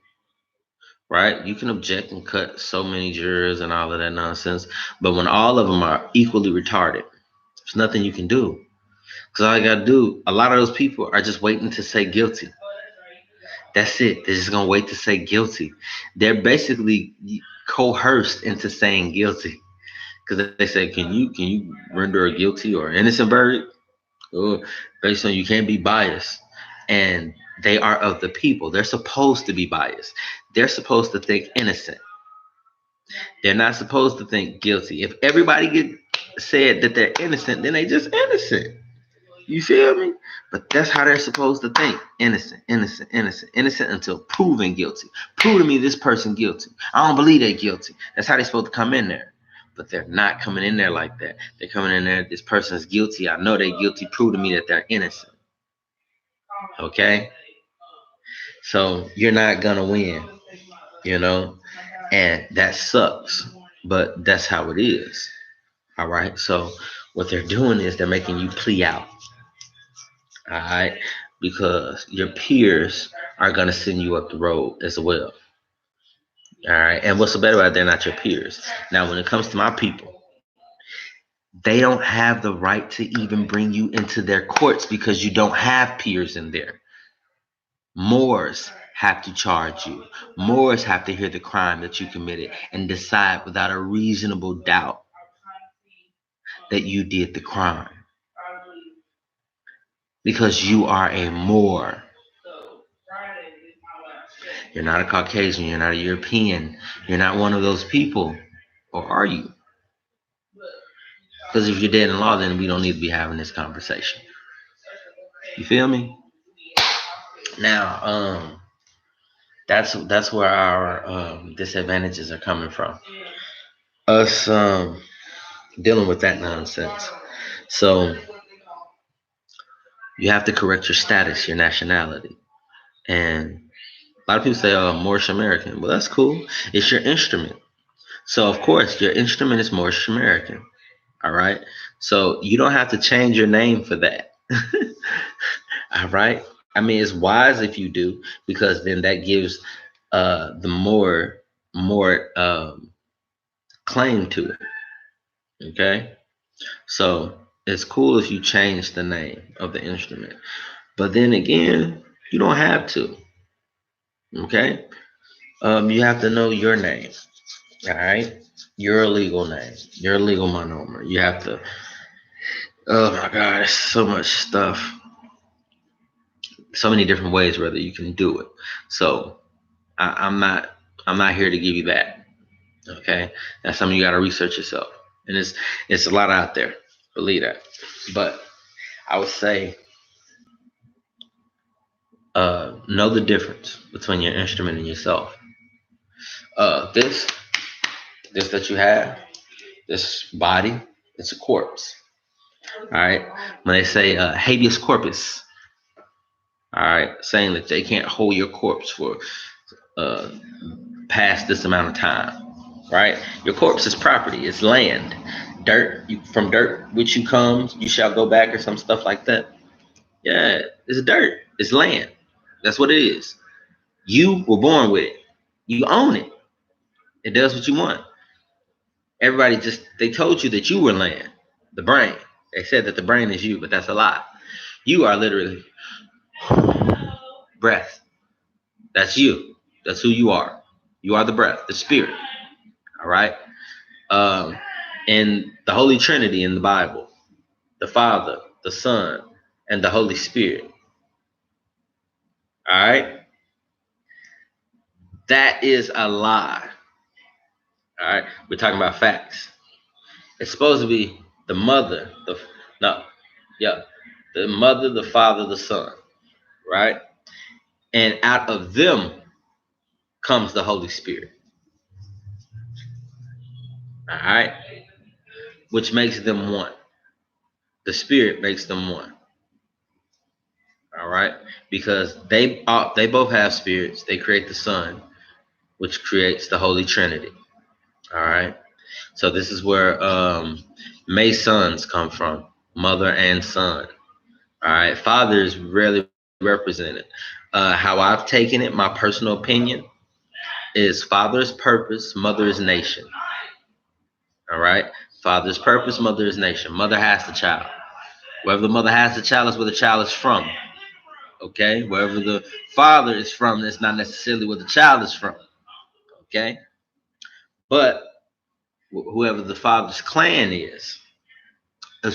right? You can object and cut so many jurors and all of that nonsense, but when all of them are equally retarded, there's nothing you can do. Because all you gotta do, a lot of those people are just waiting to say guilty. That's it. They're just gonna wait to say guilty. They're basically coerced into saying guilty. Because they say, can you render a guilty or innocent verdict? Or based on you can't be biased. And they are of the people. They're supposed to be biased. They're supposed to think innocent. They're not supposed to think guilty. If everybody get said that they're innocent, then they just innocent. You feel me? But that's how they're supposed to think. Innocent, innocent, innocent, innocent until proven guilty. Prove to me this person guilty. I don't believe they're guilty. That's how they're supposed to come in there. But they're not coming in there like that. They're coming in there, this person's guilty. I know they're guilty. Prove to me that they're innocent. Okay? So you're not gonna win, you know? And that sucks. But that's how it is. All right. So what they're doing is they're making you plea out. All right. Because your peers are going to send you up the road as well. All right. And what's so better about it, they're not your peers. Now, when it comes to my people, they don't have the right to even bring you into their courts because you don't have peers in there. Moors have to charge you. Moors have to hear the crime that you committed and decide without a reasonable doubt that you did the crime because you are a Moor. You're not a Caucasian. You're not a European. You're not one of those people. Or are you? Because if you're dead in law, then we don't need to be having this conversation. You feel me? Now, that's where our disadvantages are coming from. Us dealing with that nonsense. So you have to correct your status, your nationality. And a lot of people say, oh, Moorish American. Well, that's cool. It's your instrument. So, of course, your instrument is Moorish American. All right. So you don't have to change your name for that. All right. I mean, it's wise if you do, because then that gives the more claim to it. Okay. So it's cool if you change the name of the instrument. But then again, you don't have to. Okay. You have to know your name. All right. Your legal name. Your legal monomer. You have to Oh my God, there's so much stuff, so many different ways whether you can do it. So I'm not here to give you that. Okay, that's something you got to research yourself, and it's a lot out there. Believe that. But I would say know the difference between your instrument and yourself. This that you have, this body, it's a corpse. All right. When they say habeas corpus, all right, saying that they can't hold your corpse for uh, past this amount of time. Right. Your corpse is property. It's land. Dirt. From dirt which you come, you shall go back, or some stuff like that. Yeah, it's dirt. It's land. That's what it is. You were born with it. You own it. It does what you want. Everybody they told you that you were land. The brain. They said that the brain is you, but that's a lie. You are literally breath. That's you. That's who you are. You are the breath, the spirit. All right. Um, and the Holy Trinity in the Bible, the Father, the Son, and the Holy Spirit. All right. That is a lie. All right. We're talking about facts. It's supposed to be the mother, the mother, the father, the son, right? And out of them comes the Holy Spirit, all right? Which makes them one. The Spirit makes them one, all right? Because they both have spirits. They create the Son, which creates the Holy Trinity, all right? So this is where Masons come from, mother and son. All right, father is rarely represented. How I've taken it, my personal opinion, is father's purpose, mother is nation. All right, father's purpose, mother is nation. Mother has the child. Wherever the mother has the child is where the child is from. Okay, wherever the father is from, that's not necessarily where the child is from. Okay, but whoever the father's clan is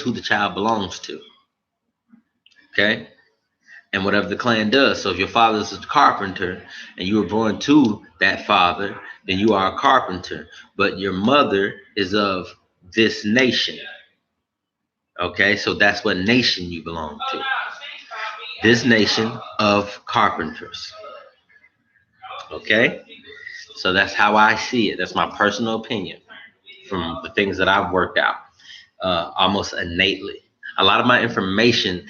who the child belongs to. Okay, and whatever the clan does. So if your father is a carpenter and you were born to that father, then you are a carpenter. But your mother is of this nation. Okay, so that's what nation you belong to. This nation of carpenters. Okay, so that's how I see it. That's my personal opinion from the things that I've worked out almost innately. A lot of my information,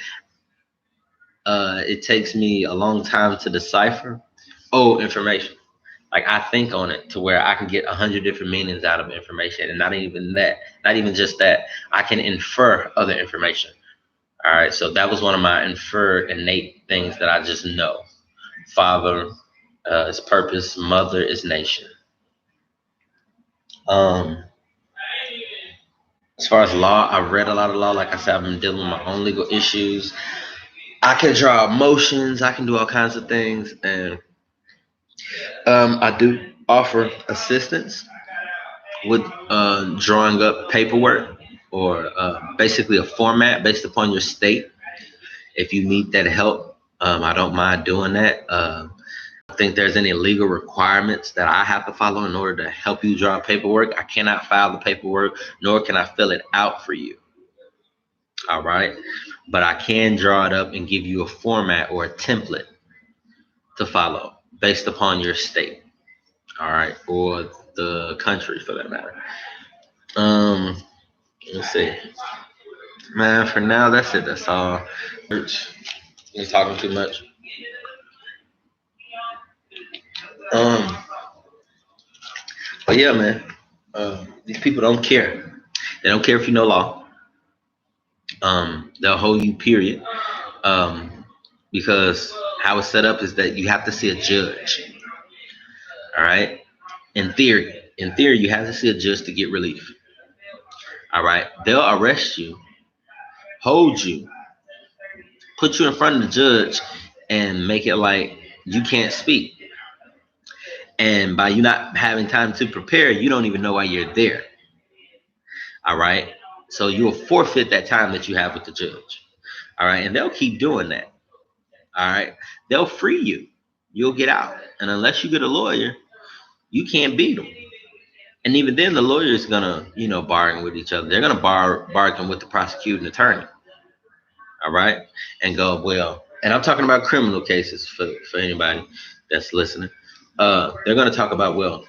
it takes me a long time to decipher old information. Like I think on it to where I can get 100 different meanings out of information, and not even that, not even just that, I can infer other information. All right, so that was one of my inferred innate things that I just know. Father is purpose, mother is nation. Um, as far as law, I've read a lot of law. Like I said, I've been dealing with my own legal issues. I can draw motions. I can do all kinds of things, and I do offer assistance with drawing up paperwork or basically a format based upon your state. If you need that help, I don't mind doing that. I don't think there's any legal requirements that I have to follow in order to help you draw paperwork. I cannot file the paperwork, nor can I fill it out for you. All right. But I can draw it up and give you a format or a template to follow based upon your state. All right. Or the country for that matter. Let's see. Man, for now, that's it. That's all. You're talking too much. Um, but yeah, man. These people don't care. They don't care if you know law. They'll hold you, period. Because how it's set up is that you have to see a judge. All right. In theory, you have to see a judge to get relief. All right. They'll arrest you, hold you, put you in front of the judge, and make it like you can't speak. And by you not having time to prepare, you don't even know why you're there. All right. So you'll forfeit that time that you have with the judge. All right. And they'll keep doing that. All right. They'll free you. You'll get out. And unless you get a lawyer, you can't beat them. And even then, the lawyer is gonna, bargain with each other. They're gonna bargain with the prosecuting attorney. All right, and go well. And I'm talking about criminal cases for anybody that's listening. They're gonna talk about well,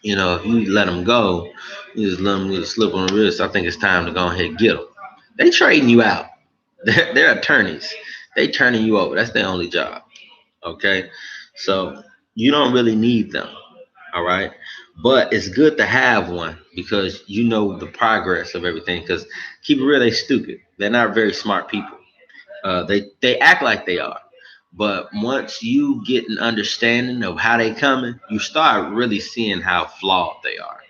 if you let them go, you just let them get a slip on the wrist. I think it's time to go ahead and get them. They trading you out. They're attorneys. They turning you over. That's their only job. Okay, so you don't really need them. All right, but it's good to have one because you know the progress of everything. Because keep it real, they stupid. They're not very smart people. They act like they are, but once you get an understanding of how they coming, you start really seeing how flawed they are.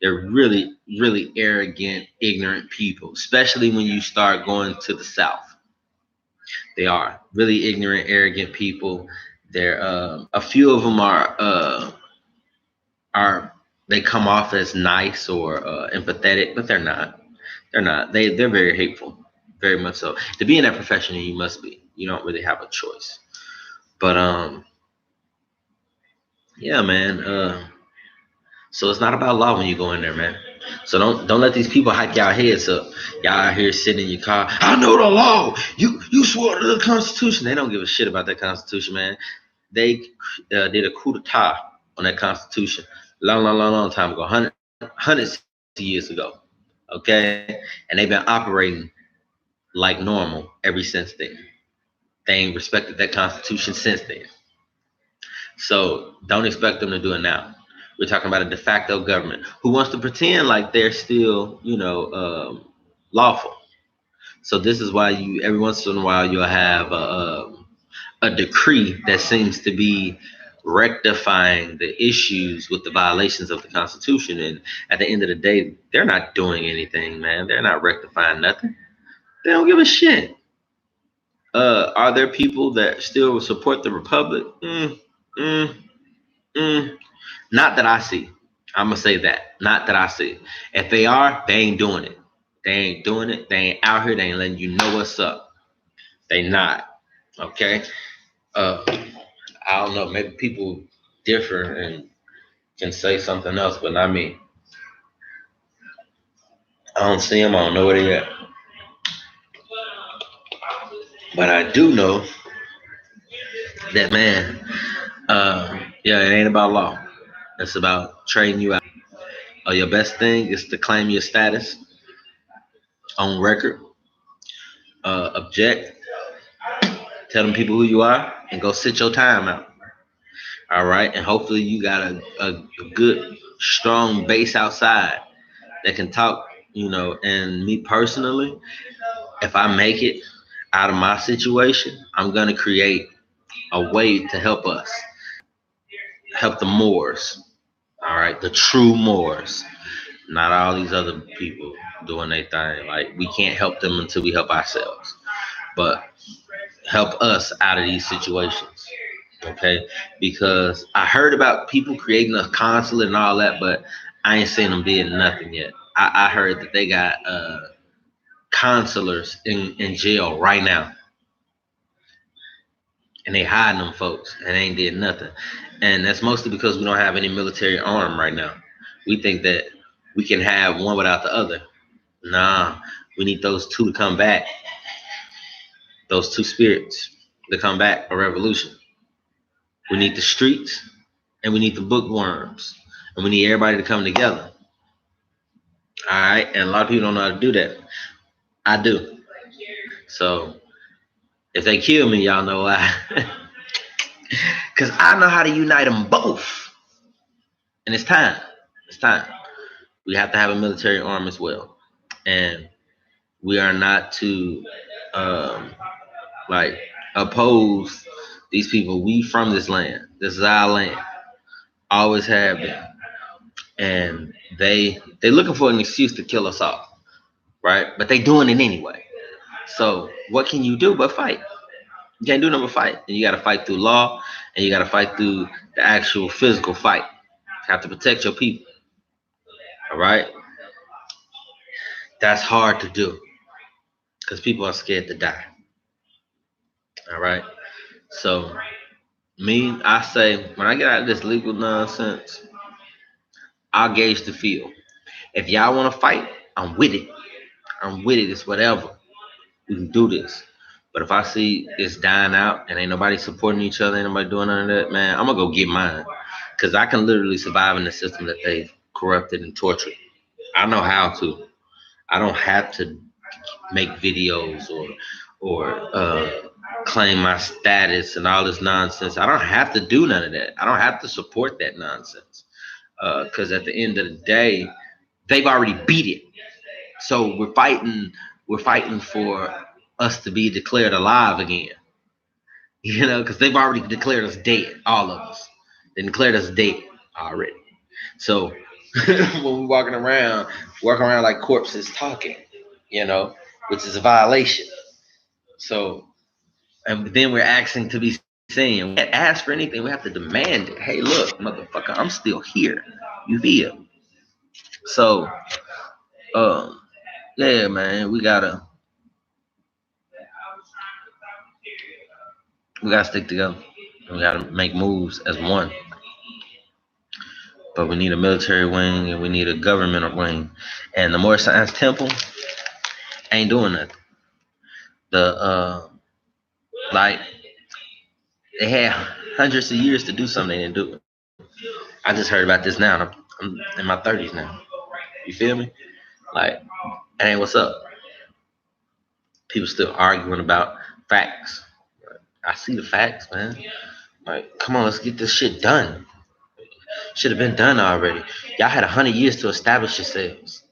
They're really, really arrogant, ignorant people, especially when you start going to the South. They are really ignorant, arrogant people. They're a few of them are they come off as nice or empathetic, but they're not. They're not. They're very hateful, very much so. To be in that profession, you must be. You don't really have a choice. But yeah, man. So it's not about law when you go in there, man. So don't let these people hype y'all heads up. Y'all out here sitting in your car. I know the law. You swore to the Constitution. They don't give a shit about that Constitution, man. They did a coup d'état on that Constitution long, long, long, long time ago, hundreds of years ago. Okay, and they've been operating like normal ever since then. They ain't respected that Constitution since then. So don't expect them to do it now. We're talking about a de facto government who wants to pretend like they're still, lawful. So this is why you every once in a while you'll have a decree that seems to be rectifying the issues with the violations of the Constitution. And at the end of the day, they're not doing anything, man. They're not rectifying nothing. They don't give a shit. Are there people that still support the Republic? Mm, mm. Not that I see. I'm gonna say that. Not that I see. If they are, they ain't doing it. They ain't doing it. They ain't out here. They ain't letting you know what's up. They not. Okay. I don't know. Maybe people differ and can say something else, but not me. I don't see them. I don't know where they at. But I do know that man. Yeah, it ain't about law. It's about trading you out. Your best thing is to claim your status on record, object, tell them people who you are, and go sit your time out. All right, and hopefully you got a good, strong base outside that can talk. And me personally, if I make it out of my situation, I'm gonna create a way to help us, help the Moors. All right, the true Moors, not all these other people doing their thing. Like we can't help them until we help ourselves. But help us out of these situations. Okay, because I heard about people creating a consulate and all that, but I ain't seen them did nothing yet. I heard that they got consulars in jail right now, and they hiding them folks, and they ain't did nothing. And that's mostly because we don't have any military arm right now. We think that we can have one without the other. Nah, we need those two to come back. Those two spirits to come back. A revolution. We need the streets, and we need the bookworms, and we need everybody to come together. All right, and a lot of people don't know how to do that. I do. So if they kill me, y'all know why. Because I know how to unite them both. And it's time. It's time. We have to have a military arm as well. And we are not to um, like oppose these people. We from this land. This is our land. Always have been. And they looking for an excuse to kill us off. Right? But they doing it anyway. So what can you do but fight? You can't do nothing but fight. And you got to fight through law, and you got to fight through the actual physical fight. You have to protect your people. All right. That's hard to do because people are scared to die. All right. So me, I say when I get out of this legal nonsense, I'll gauge the field. If y'all want to fight, I'm with it. I'm with it. It's whatever. We can do this. But if I see it's dying out and ain't nobody supporting each other, ain't nobody doing none of that, man, I'm gonna go get mine. Cause I can literally survive in the system that they've corrupted and tortured. I know how to. I don't have to make videos or claim my status and all this nonsense. I don't have to do none of that. I don't have to support that nonsense. Because at the end of the day, they've already beat it. So we're fighting. We're fighting for us to be declared alive again. You know, because they've already declared us dead. All of us. They declared us dead already. So when we're walking around like corpses talking, you know, which is a violation. So, and then we're asking to be seen. We can't ask for anything. We have to demand it. Hey, look, motherfucker, I'm still here. You feel? So, um, yeah, man, we gotta stick together. We gotta make moves as one. But we need a military wing and we need a government wing. And the More Science Temple ain't doing nothing. The like they had hundreds of years to do something, they didn't do it. I just heard about this now. And I'm in my 30s now. You feel me? Like, that ain't what's up. People still arguing about facts. I see the facts, man. Like, come on, let's get this shit done. Should have been done already. Y'all had 100 years to establish yourselves.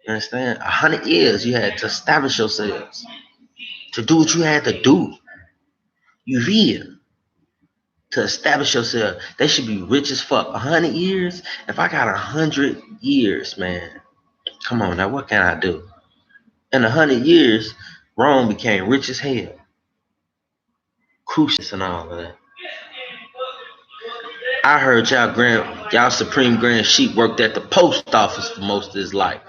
You understand? 100 years you had to establish yourselves. To do what you had to do. You feel? To establish yourself. They should be rich as fuck. 100 years? If I got 100 years, man. Come on now, what can I do? In 100 years, Rome became rich as hell. Crucius and all of that. I heard y'all Supreme Grand Sheik worked at the post office for most of his life.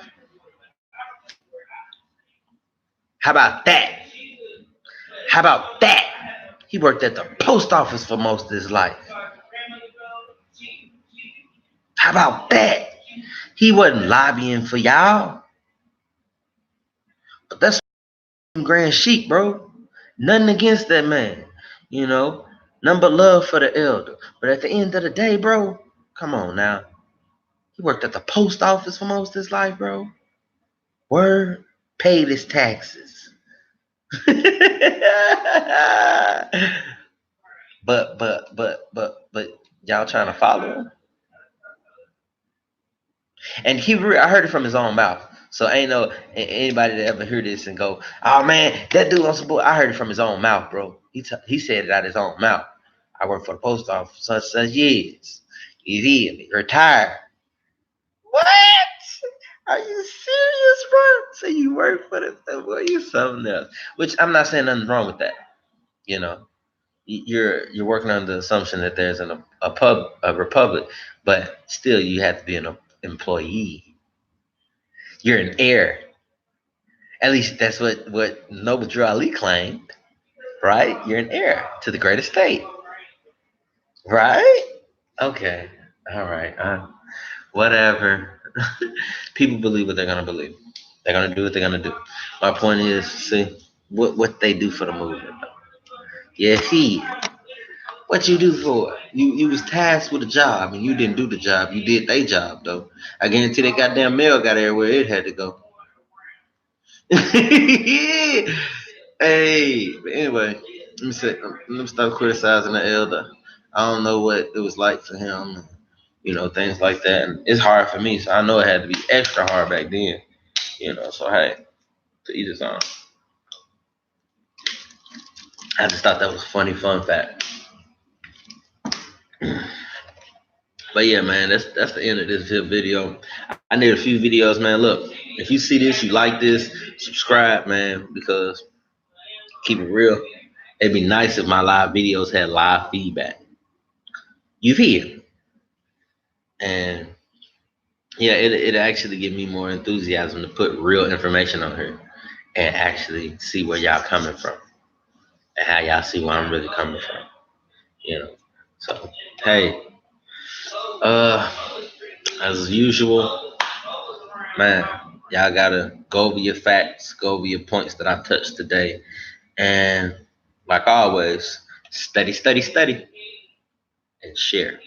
How about that? How about that? He worked at the post office for most of his life. How about that? He wasn't lobbying for y'all. But that's Grand Sheik, bro. Nothing against that man. You know, nothing but love for the elder. But at the end of the day, bro, come on now. He worked at the post office for most of his life, bro. Word, paid his taxes. but y'all trying to follow him. And I heard it from his own mouth. So ain't no anybody that ever hear this and go, oh man, that dude on some bull. I heard it from his own mouth, bro. He said it out of his own mouth. I work for the post office for such years. You feel me? Retired. What? Are you serious, bro? So you work for the boy? You something else. Which I'm not saying nothing wrong with that. You know, you're working on the assumption that there's a republic, but still you have to be an employee. You're an heir. At least that's what Noble Drew Ali claimed, right? You're an heir to the great estate, right? Okay, all right, whatever. People believe what they're gonna believe. They're gonna do what they're gonna do. My point is, see what they do for the movement. Yeah, what you do for it? You was tasked with a job and you didn't do the job. You did their job though. I guarantee that goddamn mail got everywhere it had to go. Hey, but anyway, let me stop criticizing the elder. I don't know what it was like for him, things like that. And it's hard for me, so I know it had to be extra hard back then, So hey, to each his own. I just thought that was a funny fun fact. But yeah, man, that's the end of this video. I need a few videos, man. Look, if you see this, you like this, subscribe, man, because keep it real. It'd be nice if my live videos had live feedback. You feel? And Yeah, it actually give me more enthusiasm to put real information on here and actually see where y'all coming from and how y'all see where I'm really coming from. You know. So hey, uh, as usual, man, y'all gotta go over your facts, go over your points that I touched today, and like always, study, study, study, and share.